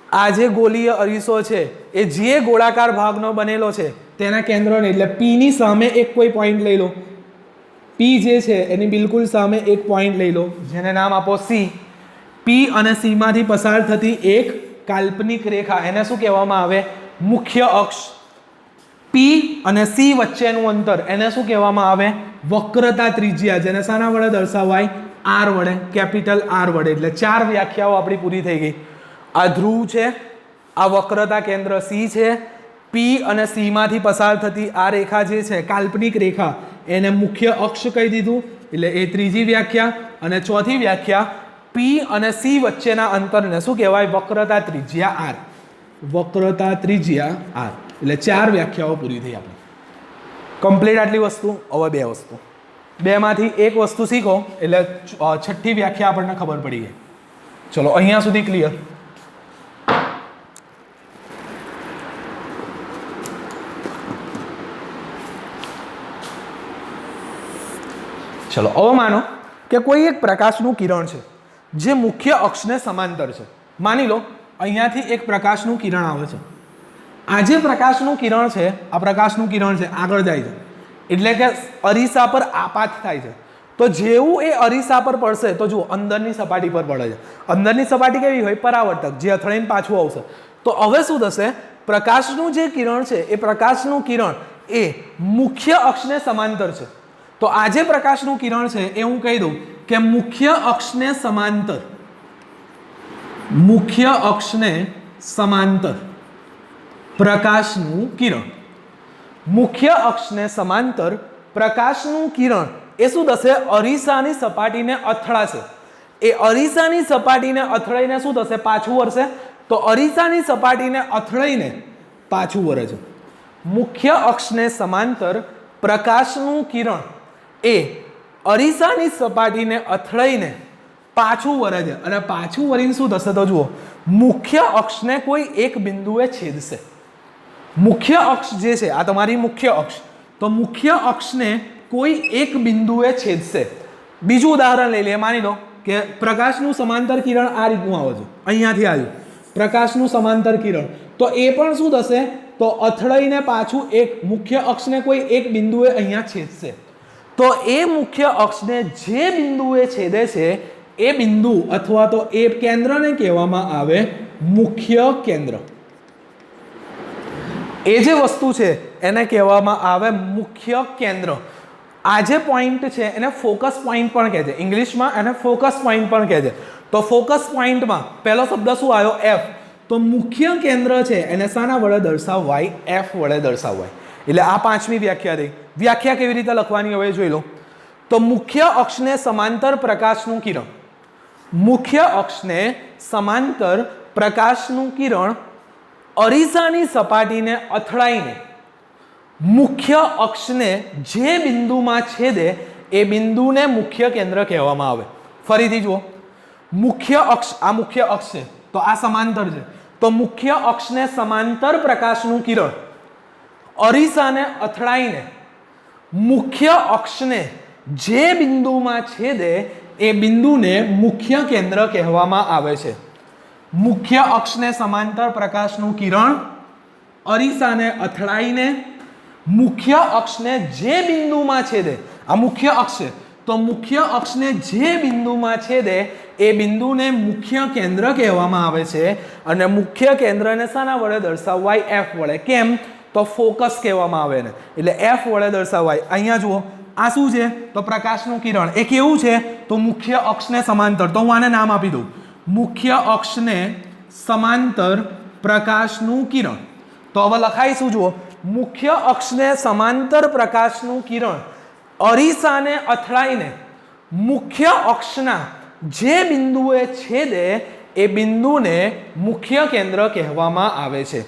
આ જે ગોલીય અરીસો છે એ જે ગોળાકાર ભાગનો બનેલો છે તેના કેન્દ્રને, એટલે પીની સામે એક કોઈ પોઈન્ટ લઈ લો. પી જે છે એની બિલકુલ સામે એક પોઈન્ટ લઈ લો, જેને નામ આપો સી. પી અને સી માંથી પસાર થતી એક કાલ્પનિક રેખા, એને શું કહેવામાં આવે? મુખ્ય અક્ષ. પી અને સી વચ્ચેનું અંતર એને શું કહેવામાં આવે? વક્રતા ત્રિજ્યા, જેને શાના વડે દર્શાવાય? આર વડે, કેપિટલ આર વડે. એટલે 4 વ્યાખ્યાઓ આપણી પૂરી થઈ ગઈ. આ ધ્રુવ છે, આ વક્રતા કેન્દ્ર સી છે, પી અને સી માંથી પસાર થતી આ રેખા જે છે કાલ્પનિક રેખા, એને મુખ્ય અક્ષ કહી દીધું. એટલે એ ત્રીજી વ્યાખ્યા. અને ચોથી વ્યાખ્યા, પી અને સી વચ્ચેના અંતરને શું કહેવાય? વક્રતા ત્રિજ્યા આર. વક્રતા ત્રિજ્યા આર. એટલે 4 વ્યાખ્યાઓ પૂરી થઈ આપણી. કમ્પ્લીટ આટલી વસ્તુ. હવે 2 વસ્તુ, 2 માંથી એક વસ્તુ શીખો એટલે 6ઠ્ઠી વ્યાખ્યા આપણને ખબર પડી ગઈ. ચલો અહીંયા સુધી ક્લિયર. ચલો હવે માનો કે કોઈ એક પ્રકાશનું કિરણ છે જે મુખ્ય અક્ષને સમાંતર છે. માની લો અહીંયાથી એક પ્રકાશનું કિરણ આવે છે. આ જે પ્રકાશનું કિરણ છે, આ પ્રકાશનું કિરણ છે, આગળ જાય છે એટલે કે અરીસા પર આપાત થાય છે. તો જેવું એ અરીસા પર પડશે તો જુઓ અંદરની સપાટી પર પડે છે. અંદરની સપાટી કેવી હોય? પરાવર્તક, જે અથડાઈને પાછું આવશે. તો હવે શું થશે? પ્રકાશનું જે કિરણ છે એ પ્રકાશનું કિરણ એ મુખ્ય અક્ષને સમાંતર છે. તો આ જે પ્રકાશનું કિરણ છે એ હું કહી દઉં કે મુખ્ય અક્ષને સમાંતર, મુખ્ય અક્ષને સમાંતર પ્રકાશનું કિરણ. મુખ્ય અક્ષને સમાંતર પ્રકાશનું કિરણ એ શું થશે? અરીસાની સપાટીને અથડાશે. એ અરીસાની સપાટીને અથડાઈને શું થશે? પાછું વળશે. તો અરીસાની સપાટીને અથડાઈને પાછું વળે છે. મુખ્ય અક્ષને સમાંતર પ્રકાશનું કિરણ એ અરીસાની સપાટીને અથડાઈને પાછું વળે છે અને પાછું વળીને શું થશે તો જુઓ મુખ્ય અક્ષને કોઈ એક બિંદુએ છેદશે. મુખ્ય અક્ષ જે છે આ તમારી મુખ્ય અક્ષ, તો મુખ્ય અક્ષને કોઈ એક બિંદુએ છેદશે. બીજું ઉદાહરણ લઈ લઈએ. માની લો કે પ્રકાશનું સમાંતર કિરણ આ રીતનું આવે છે, અહીંયાથી આવ્યું પ્રકાશનું સમાંતર કિરણ, તો એ પણ શું થશે તો અથડાઈને પાછું એક મુખ્ય અક્ષને કોઈ એક બિંદુએ અહીંયા છેદશે. તો એ મુખ્ય અક્ષને જે બિંદુએ છેદે છે એ બિંદુ અથવા તો એ કેન્દ્રને કહેવામાં આવે મુખ્ય કેન્દ્ર. એ જે વસ્તુ છે એને કહેવામાં આવે મુખ્ય કેન્દ્ર. આ જે પોઈન્ટ છે એને ફોકસ પોઈન્ટ પણ કહે છે, ઇંગ્લિશમાં એને ફોકસ પોઈન્ટ પણ કહે છે. તો ફોકસ પોઈન્ટમાં પહેલો શબ્દ શું આવ્યો એફ, તો મુખ્ય કેન્દ્ર છે એને શાના વડે દર્શાવવાય એફ વડે દર્શાવવાય. એટલે આ પાંચમી વ્યાખ્યા થઈ. વ્યાખ્યા કેવી રીતે લખવાની હવે જોઈ લો. તો મુખ્ય અક્ષને સમાંતર પ્રકાશનું કિરણ, મુખ્ય અક્ષને સમાંતર પ્રકાશનું કિરણ અરીસાની સપાટીને અથડાઈને મુખ્ય અક્ષને જે બિંદુમાં છેદે એ બિંદુને મુખ્ય કેન્દ્ર કહેવામાં આવે. ફરીથી જુઓ, મુખ્ય અક્ષ આ મુખ્ય અક્ષ છે તો આ સમાંતર છે, તો મુખ્ય અક્ષને સમાંતર પ્રકાશનું કિરણ અરીસાને અથડાઈને મુખ્ય અક્ષને જે બિંદુમાં છેદે એ બિંદુને મુખ્ય કેન્દ્ર કહેવામાં આવે છે. મુખ્ય અક્ષને સમાંતર પ્રકાશનું કિરણ અરીસાને અથડાઈને મુખ્ય અક્ષને જે બિંદુમાં છેદે, આ મુખ્ય અક્ષ છે તો મુખ્ય અક્ષને જે બિંદુમાં છેદે એ બિંદુને મુખ્ય કેન્દ્ર કહેવામાં આવે છે. અને મુખ્ય કેન્દ્રને શાના વડે દર્શાવવાય એફ વડે. કેમ તો ફોકસ કહેવામાં આવે ને, એટલે એફ વડે દર્શાવાય. અહીંયા જુઓ આ શું છે તો પ્રકાશનું કિરણ એ કેવું છે તો મુખ્ય અક્ષને સમાંતર, તો હું આને નામ આપી દઉં મુખ્ય અક્ષને સમાંતર પ્રકાશનું કિરણ. તો હવે લખાઈશું જુઓ મુખ્ય અક્ષને સમાંતર પ્રકાશનું કિરણ અરીસાને અથડાઈને મુખ્ય અક્ષના જે બિંદુએ છેદે એ બિંદુને મુખ્ય કેન્દ્ર કહેવામાં આવે છે.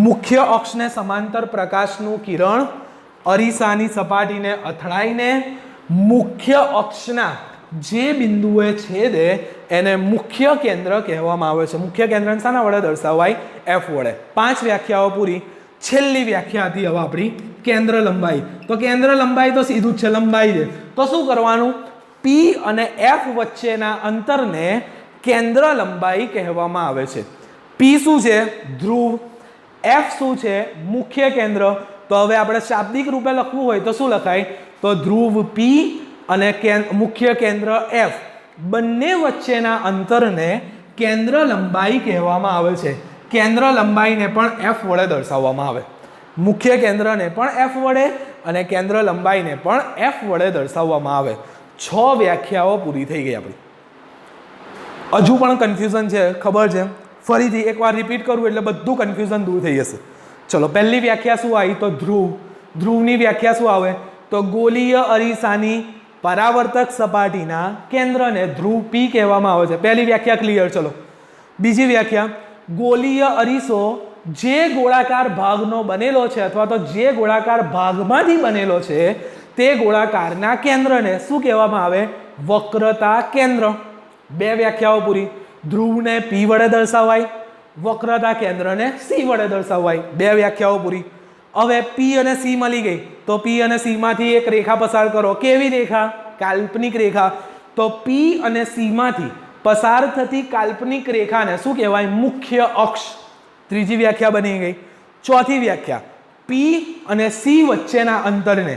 મુખ્ય અક્ષને સમાંતર પ્રકાશનું કિરણ અરીસાની સપાટીને અથડાઈને મુખ્ય અક્ષના જે બિંદુએ છેદે એને મુખ્ય કેન્દ્ર કહેવામાં આવે છે. મુખ્ય કેન્દ્રને શાના વડે દર્શાવાય એફ વડે. 5 વ્યાખ્યાઓ પૂરી. છેલ્લી વ્યાખ્યા હતી હવે આપણી કેન્દ્ર લંબાઈ. તો કેન્દ્ર લંબાઈ તો સીધું જ છે, લંબાઈ છે. તો શું કરવાનું, પી અને એફ વચ્ચેના અંતરને કેન્દ્ર લંબાઈ કહેવામાં આવે છે. પી શું છે ધ્રુવ, એફ શું છે મુખ્ય કેન્દ્ર. તો હવે આપણે શાબ્દિક રૂપે લખવું હોય તો શું લખાય તો ધ્રુવ પી અને મુખ્ય કેન્દ્ર એફ બંને વચ્ચેના અંતરને કેન્દ્ર લંબાઈ કહેવામાં આવે છે. કેન્દ્ર લંબાઈને પણ એફ વડે દર્શાવવામાં આવે. મુખ્ય કેન્દ્રને પણ એફ વડે અને કેન્દ્ર લંબાઈને પણ એફ વડે દર્શાવવામાં આવે. 6 વ્યાખ્યાઓ પૂરી થઈ ગઈ આપણી. હજુ પણ કન્ફ્યુઝન છે ખબર છે, ફરીથી એકવાર રિપીટ કરું એટલે બધું કન્ફ્યુઝન દૂર થઈ જશે. ચલો પહેલી વ્યાખ્યા શું આવી તો ધ્રુવ. ધ્રુવની વ્યાખ્યા શું આવે તો ગોલીય અરીસાની પરાવર્તક સપાટીના કેન્દ્રને ધ્રુવ પી કહેવામાં આવે છે. પહેલી વ્યાખ્યા ક્લિયર. ચલો બીજી વ્યાખ્યા, ગોલીય અરીસો જે ગોળાકાર ભાગનો બનેલો છે અથવા તો જે ગોળાકાર ભાગમાંથી બનેલો છે તે ગોળાકારના કેન્દ્રને શું કહેવામાં આવે વક્રતા કેન્દ્ર. 2 વ્યાખ્યાઓ પૂરી. ધ્રુવને પી વડે દર્શાવાય, વક્રતા કેન્દ્રને સી વડે દર્શાવાય. 2 વ્યાખ્યાઓ પૂરી. હવે પી અને સી મળી ગઈ તો પી અને સી માંથી એક રેખા પસાર કરો. કેવી રેખા કાલ્પનિક રેખા. તો પી અને સી માંથી પસાર થતી કાલ્પનિક રેખાને શું કહેવાય મુખ્ય અક્ષ. ત્રીજી વ્યાખ્યા બની ગઈ. ચોથી વ્યાખ્યા, પી અને સી વચ્ચેના અંતરને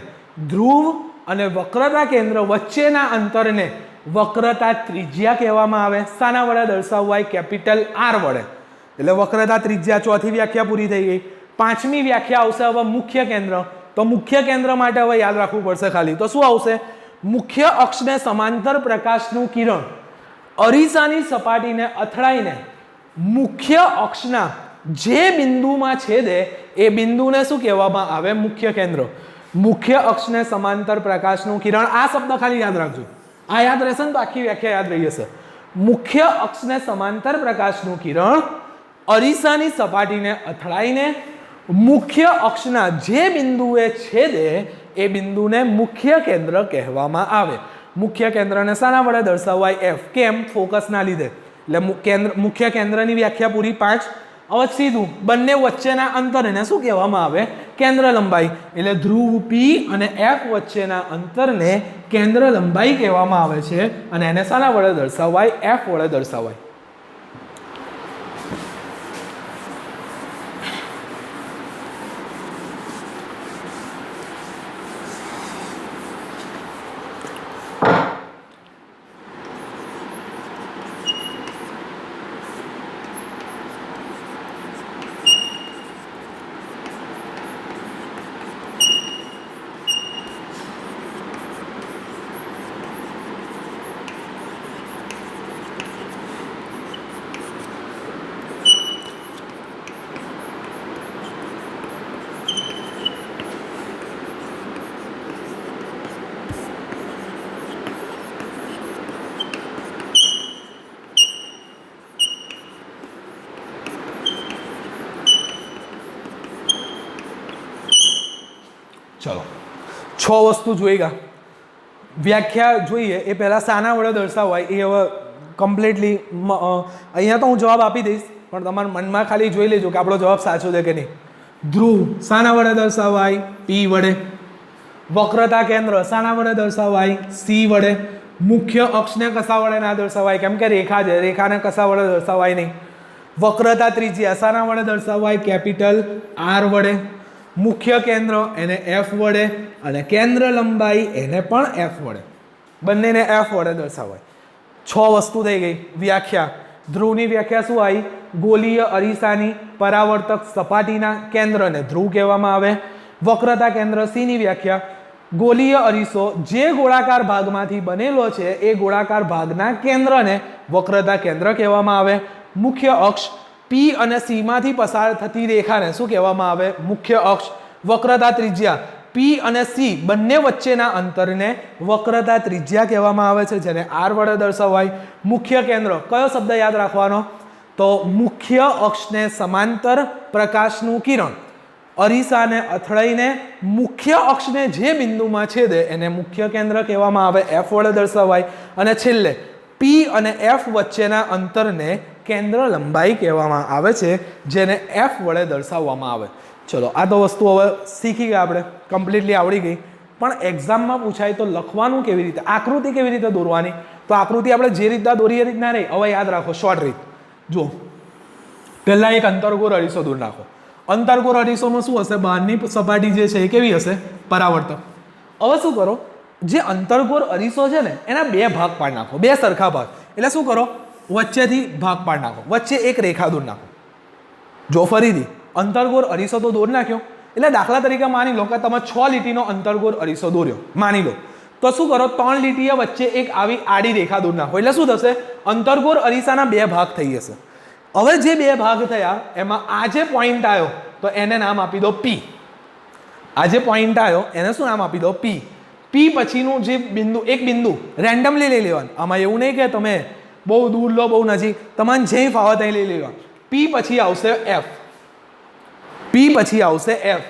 ધ્રુવ અને વક્રતા કેન્દ્ર વચ્ચેના અંતરને વક્રતા ત્રિજ્યા કહેવામાં આવે. શાના વડે દર્શાવવાય કેપિટલ આર વડે. એટલે વક્રતા ત્રિજ્યા. ચોથી વ્યાખ્યા પૂરી થઈ ગઈ. 5મી વ્યાખ્યા આવશે હવે મુખ્ય કેન્દ્ર. તો મુખ્ય કેન્દ્ર માટે હવે યાદ રાખવું પડશે ખાલી. તો શું આવશે મુખ્ય અક્ષને સમાંતર પ્રકાશનું કિરણ અરીસાની સપાટીને અથડાઈને મુખ્ય અક્ષના જે બિંદુમાં છેદે એ બિંદુને શું કહેવામાં આવે મુખ્ય કેન્દ્ર. મુખ્ય અક્ષને સમાંતર પ્રકાશનું કિરણ, આ શબ્દ ખાલી યાદ રાખજો. આ યાદ રહેશે ને તો આખી વ્યાખ્યા યાદ રહી જશે. મુખ્ય અક્ષને સમાંતર પ્રકાશનું કિરણ અરીસાની સપાટીને અથડાઈને મુખ્ય અક્ષના જે બિંદુએ છેદે એ બિંદુને મુખ્ય કેન્દ્ર કહેવામાં આવે. મુખ્ય કેન્દ્રને શાના વડે દર્શાવાય? એફ. કેમ? ફોકસના લીધે. એટલે મુખ્ય કેન્દ્રની વ્યાખ્યા પૂરી 5. હવે સીધું બંને વચ્ચેના અંતરને શું કહેવામાં આવે? કેન્દ્ર લંબાઈ. એટલે ધ્રુવ પી અને એફ વચ્ચેના અંતરને કેન્દ્ર લંબાઈ કહેવામાં આવે છે અને એને શાના વડે દર્શાવાય? એફ વડે દર્શાવાય. ચલો 6 વસ્તુ જોઈ ગયા. વ્યાખ્યા જોઈએ એ પહેલા શાના વડે દર્શાવાય એ હવે કમ્પ્લીટલી અહીંયા તો હું જવાબ આપી દઈશ પણ તમારા મનમાં ખાલી જોઈ લેજો કે આપણો જવાબ સાચો છે કે નહીં. ધ્રુવ શાના વડે દર્શાવાય? પી વડે. વક્રતા કેન્દ્ર શાના વડે દર્શાવાય? સી વડે. મુખ્ય અક્ષને કશા વડે ના દર્શાવાય કેમ કે રેખા છે, રેખાને કશા વડે દર્શાવાય નહીં. વક્રતા ત્રિજ્યા શાના વડે દર્શાવાય? કેપિટલ આર વડે. મુખ્ય કેન્દ્ર એને એફ વડે અને કેન્દ્ર લંબાઈ એને પણ એફ વડે. બંનેને એફ વડે દર્શાવાય. 6 વસ્તુ થઈ ગઈ. વ્યાખ્યા ધ્રુવની વ્યાખ્યા શું આવી? ગોલીય અરીસાની પરાવર્તક સપાટીના કેન્દ્રને ધ્રુવ કહેવામાં આવે. વક્રતા કેન્દ્ર સીની વ્યાખ્યા ગોલીય અરીસો જે ગોળાકાર ભાગમાંથી બનેલો છે એ ગોળાકાર ભાગના કેન્દ્રને વક્રતા કેન્દ્ર કહેવામાં આવે. મુખ્ય અક્ષ પી અને સી માંથી પસાર થતી રેખાને શું કહેવામાં આવે? મુખ્ય અક્ષ. વક્રતા ત્રિજ્યા પી અને સી બંને વચ્ચેના અંતરને વક્રતા ત્રિજ્યા કહેવામાં આવે છે જેને આર વડે દર્શાવાય. મુખ્ય કેન્દ્ર કયો શબ્દ યાદ રાખવાનો? તો મુખ્ય અક્ષને સમાંતર પ્રકાશનું કિરણ અરીસાને અથડાઈને મુખ્ય અક્ષને જે બિંદુમાં છેદે એને મુખ્ય કેન્દ્ર કહેવામાં આવે. એફ વડે દર્શાવાય. અને છેલ્લે પી અને એફ વચ્ચેના અંતરને કેન્દ્ર લંબાઈ કહેવામાં આવે છે જેને એફ વડે દર્શાવવામાં આવે. ચલો આ તો વસ્તુ હવે શીખી ગયા, આપણે કમ્પ્લીટલી આવડી ગઈ. પણ એક્ઝામમાં પૂછાય તો લખવાનું કેવી રીતે, આકૃતિ કેવી રીતે દોરવાની? તો આકૃતિ આપણે જે રીતના દોરી એ રીતના નહીં. હવે યાદ રાખો શોર્ટ રીત. જો પહેલાં એક અંતર્ગોળ અરીસો દૂર નાખો. અંતર્ગોળ અરીસોમાં શું હશે? બહારની સપાટી જે છે એ કેવી હશે? પરાવર્તક. હવે શું કરો? જે અંતર્ગોળ અરીસો છે ને એના 2 ભાગ પાડી નાખો, 2 સરખા ભાગ. એટલે શું કરો? વચ્ચેથી ભાગ પાડી નાખો, વચ્ચે એક રેખા દોર નાખો. જો ફરીથી અંતર્ગોળ અરીસો તો દોર નાખ્યો. એટલે દાખલા તરીકે માની લો કે તમે 6 લીટીનો અંતર્ગોળ અરીસો દોર્યો માની લો, તો શું કરો? 3 લીટીએ વચ્ચે એક આવી આડી રેખા દોર નાખો. એટલે શું થશે? અંતર્ગોળ અરીસાના 2 ભાગ થઈ જશે. હવે જે 2 ભાગ થયા એમાં આ જે પોઈન્ટ આવ્યો તો એને નામ આપી દો પી. આ જે પોઈન્ટ આવ્યો એને શું નામ આપી દો? પી. પી પછીનું જે બિંદુ, એક બિંદુ રેન્ડમલી લઈ લેવાનું. આમાં એવું નહીં કે તમે બહુ દૂર લો બહુ નજીક, તમારે જે ફાવે ત્યાં લઈ લેવાનું. પી પછી આવશે એફ, પી પછી આવશે એફ,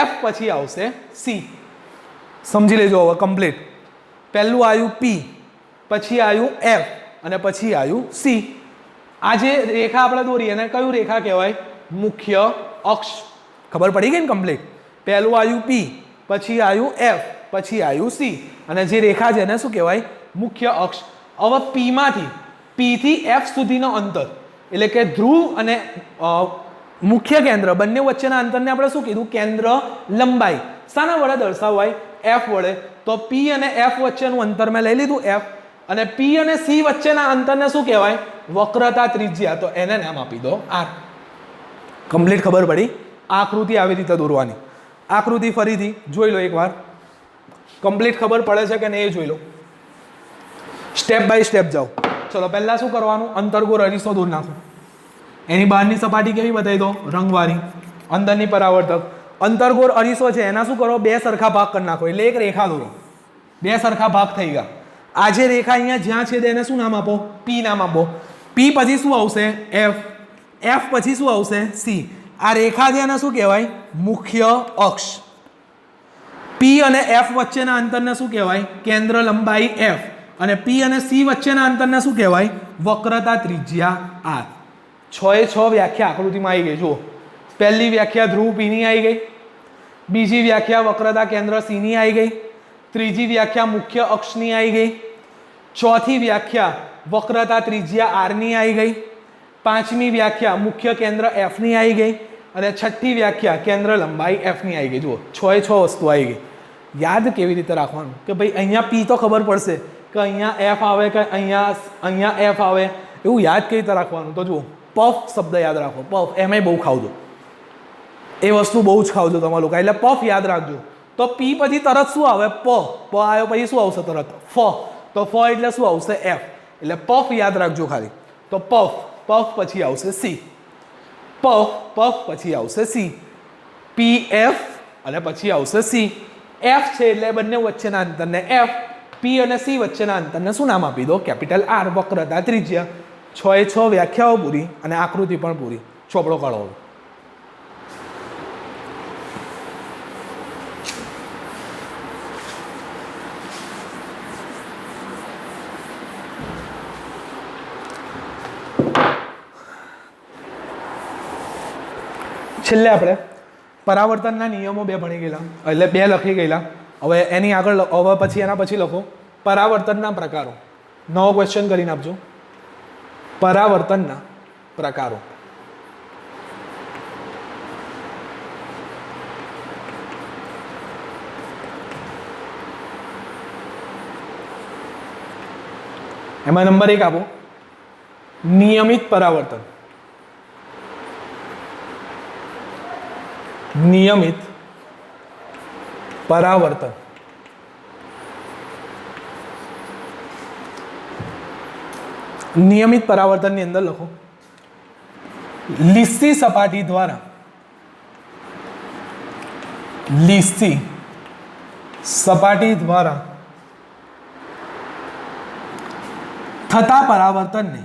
એફ પછી આવશે સી. સમજી લેજો હવે કમ્પ્લીટ. પહેલું આવ્યું પી, પછી આવ્યું એફ અને પછી આવ્યું સી. આ જે રેખા આપણે દોરી એને કયું રેખા કહેવાય? મુખ્ય અક્ષ. ખબર પડી ગઈ ને કમ્પ્લીટ? પહેલું આવ્યું પી, પછી આવ્યું એફ, પછી આવ્યું સી અને જે રેખા છે એને શું કહેવાય? મુખ્ય અક્ષ. હવે પીમાંથી પી થી એફ સુધીનો અંતર એટલે કે ધ્રુવ અને મુખ્ય કેન્દ્ર બંને વચ્ચેના અંતરને આપણે શું કીધું? કેન્દ્ર લંબાઈ. શાના વડે દર્શાવાય? એફ વડે. તો પી અને એફ વચ્ચેનું અંતર મેં લઈ લીધું એફ અને પી અને સી વચ્ચેના અંતરને શું કહેવાય? વક્રતા ત્રિજ્યા. તો એને નામ આપી દો આર. કમ્પ્લીટ ખબર પડી? આકૃતિ આવી રીતે દોરવાની. આકૃતિ ફરીથી જોઈ લો એકવાર. કમ્પ્લીટ ખબર પડે છે કે નહીં એ જોઈ લો. સ્ટેપ બાય સ્ટેપ જાઓ. ચલો પહેલા શું કરવાનું? અંતર્ગોળ અરીસો દૂર નાખો. એની બહારની સપાટી કેવી બતાવી દો? રંગવાળી. અંદરની પરાવર્તક. અંતર્ગોળ અરીસો છે એના શું કરો? 2 સરખા ભાગ કરી નાખો. એટલે એક રેખા દોરો. 2 સરખા ભાગ થઈ ગયા. આ જે રેખા અહીંયા જ્યાં છે એને શું નામ આપો? પી નામ આપો. પી પછી શું આવશે? એફ, એફ પછી શું આવશે? સી. આ રેખા છે એને શું કહેવાય? મુખ્ય અક્ષ. પી અને એફ વચ્ચેના અંતરને શું કહેવાય? કેન્દ્ર લંબાઈ એફ. અને પી અને સી વચ્ચેના અંતરને શું કહેવાય? વક્રતા ત્રિજ્યા આર. 6 એ 6 વ્યાખ્યા આકૃતિમાં આવી ગઈ. જુઓ, પહેલી વ્યાખ્યા ધ્રુવ પીની આવી ગઈ, બીજી વ્યાખ્યા વક્રતા કેન્દ્ર સીની આવી ગઈ, ત્રીજી વ્યાખ્યા મુખ્ય અક્ષની આવી ગઈ, ચોથી વ્યાખ્યા વક્રતા ત્રિજ્યા આરની આવી ગઈ, પાંચમી વ્યાખ્યા મુખ્ય કેન્દ્ર એફની આવી ગઈ, અને છઠ્ઠી વ્યાખ્યા કેન્દ્ર લંબાઈ એફની આવી ગઈ. જુઓ, 6 એ 6 વસ્તુ આવી ગઈ. યાદ કેવી રીતે રાખવાનું? કે ભાઈ અહીંયા પી તો ખબર પડશે કે અહીંયા એફ આવે કે અહીંયા એફ આવે, એવું યાદ કેવી રીતે રાખવાનું? તો જુઓ, પફ શબ્દ યાદ રાખો. પફ એમાંય બહુ ખાવજો, એ વસ્તુ બહુ જ ખાવજો તમારા લોકો. એટલે પફ યાદ રાખજો. તો પી પછી તરત શું આવે? પ. પ આવ્યો પછી શું આવશે? તરત ફ. તો ફ એટલે શું આવશે? એફ. એટલે પફ યાદ રાખજો ખાલી. તો પફ, પફ પછી આવશે સી. પફ, પફ પછી આવશે સી. પી એફ અને પછી આવશે સી. એફ છે એટલે બંને વચ્ચેના અંતરને એફ, પી અને સી વચ્ચેના અંતરને શું નામ આપી દો? Capital R. વક્રતા ત્રિજ્યા. 6 એ 6 વ્યાખ્યાઓ પૂરી અને આકૃતિ પણ પૂરી. ચોપડો કાઢો. છેલ્લે આપણે પરાવર્તનના નિયમો 2 ભણી ગયેલા, એટલે 2 લખી ગયેલા. હવે એની આગળ હવે પછી એના પછી લખો પરાવર્તનના પ્રકારો. નવો ક્વેશ્ચન કરીને આપજો. પરાવર્તનના પ્રકારો. એમાં નંબર 1 આપો, નિયમિત પરાવર્તન. નિયમિત પરાવર્તન. નિયમિત પરાવર્તનની અંદર લખો લીસી સપાટી દ્વારા, લીસી સપાટી દ્વારા થતા પરાવર્તનને,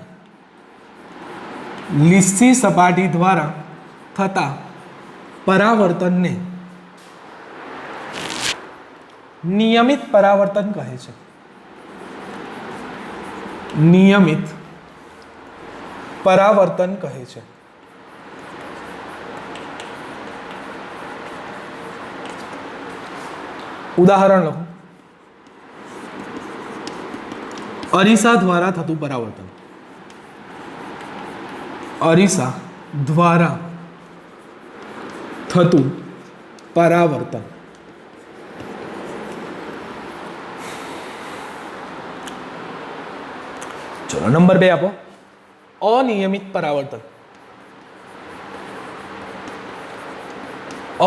લીસી સપાટી દ્વારા થતા પરાવર્તનને નિયમિત પરાવર્તન કહે છે. નિયમિત પરાવર્તન કહે છે. ઉદાહરણ લખો. અરીસા દ્વારા થતું પરાવર્તન. અરીસા દ્વારા થતું પરાવર્તન. ચલો નંબર 2 આપો, અનિયમિત પરાવર્તન.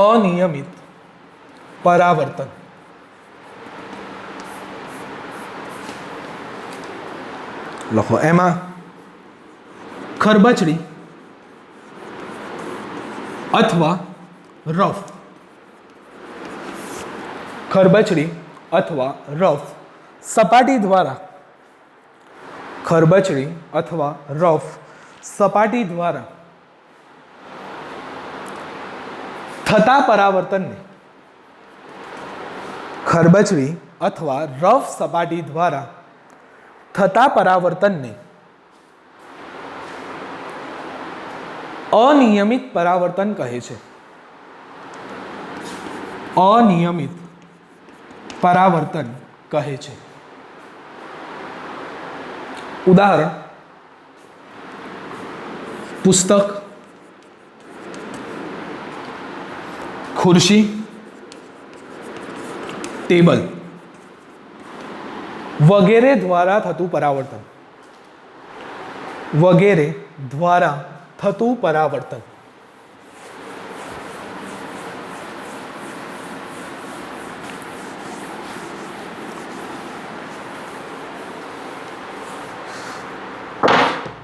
અનિયમિત પરાવર્તન. લખો. એમાં ખરબચડી અથવા રફ, ખરબચડી અથવા રફ સપાટી દ્વારા, ખરબચડી અથવા રફ સપાટી દ્વારા થતા પરાવર્તનને, ખરબચડી અથવા રફ સપાટી દ્વારા થતા પરાવર્તનને અનિયમિત પરાવર્તન કહે છે. અનિયમિત પરાવર્તન કહે છે. ઉદાહરણ પુસ્તક, ખુરશી, ટેબલ વગેરે દ્વારા થતું પરાવર્તન. વગેરે દ્વારા થતું પરાવર્તન.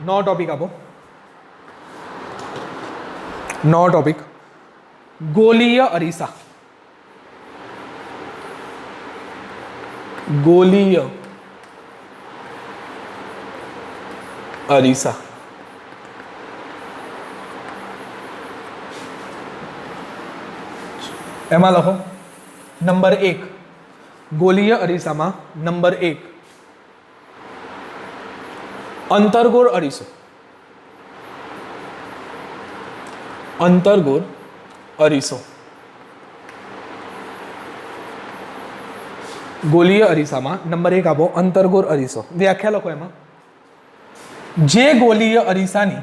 નો ટોપિક આપો. નો ટોપિક ગોલીય અરીસા. ગોલીય અરીસા. એમાં લખો નંબર 1 ગોલીય અરીસામાં નંબર 1 અંતર્ગોળ અરીસો. અંતર્ગોળ અરીસો ગોલીય અરીસામાં નંબર 1 આપો અંતર્ગોળ અરીસો. વ્યાખ્યા લખો એમાં જે ગોલીય અરીસાની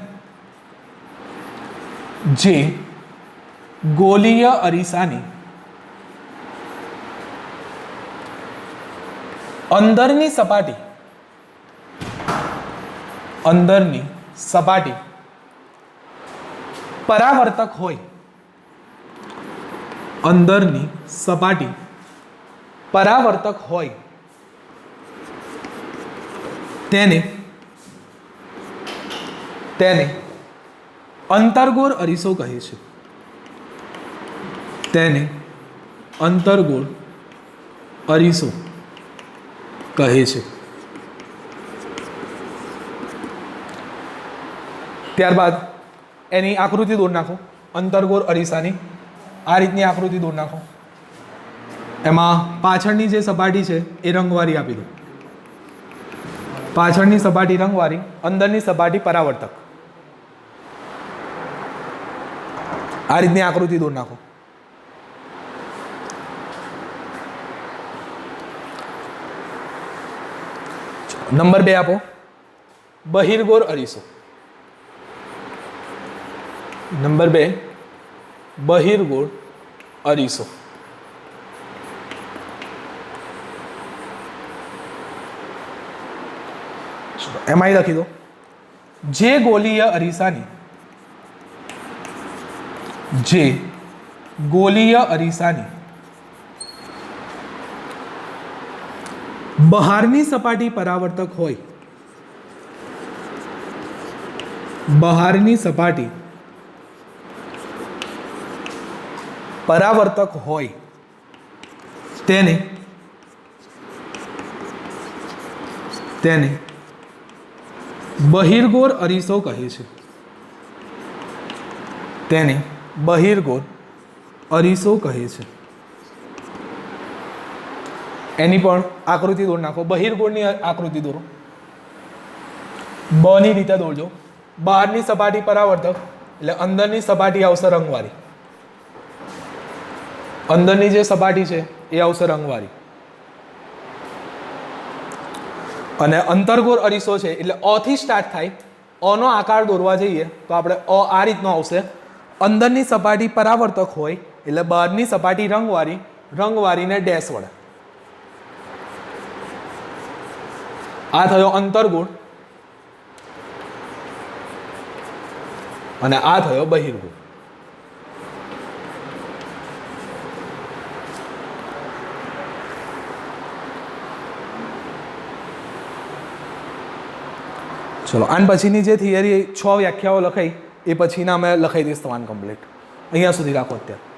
અંદરની સપાટી પરાવર્તક હોય, અંદરની સપાટી પરાવર્તક હોય તેને અંતર્ગોળ અરીસો કહે છે. તેને અંતર્ગોળ અરીસો કહે છે. ત્યારબાદ એની આકૃતિ દોરી નાખો. અંતર્ગોળ અરીસાની આ રીતની આકૃતિ દોરી નાખો. એમાં પાછળની જે સપાટી છે એ રંગવાળી આપી દો. પાછળની સપાટી રંગવાળી, અંદરની સપાટી પરાવર્તક. આ રીતની આકૃતિ દોરી નાખો. નંબર 2 આપો બહિર્ગોળ અરીસો. નંબર 2 બહિર્ગોળ અરીસો. એમાં લખી દો જે ગોલીય અરીસાની બહારની સપાટી પરાવર્તક હોય, બહારની સપાટી પરાવર્તક હોય તેને બહિર્ગોળ અરીસો કહે છે. તેને બહિર્ગોળ અરીસો કહે છે. એની પણ આકૃતિ દોરી નાખો. બહિર્ગોળની આકૃતિ દોરો. બની રીતે દોરજો. બહારની સપાટી પરાવર્તક એટલે અંદરની સપાટી આવશે રંગવાળી. અંદરની જે સપાટી છે એ આવશે રંગવાળી. અને અંતર્ગોળ અરીસો છે એટલે અ થી સ્ટાર્ટ થાય. અનો આકાર દોરવા જઈએ તો આપણે આ રીતનો આવશે. અંદરની સપાટી પરાવર્તક હોય એટલે બહારની સપાટી રંગવાળી, રંગવાળીને ડેશ વડે. આ થયો અંતર્ગોળ અને આ થયો બહિર્ગોળ. ચલો આન પછીની જે થિયરી 6 વ્યાખ્યાઓ લખાઈ એ પછીના અમે લખાઈ દઈશ તમારે કમ્પ્લીટ. અહીંયા સુધી રાખો અત્યારે.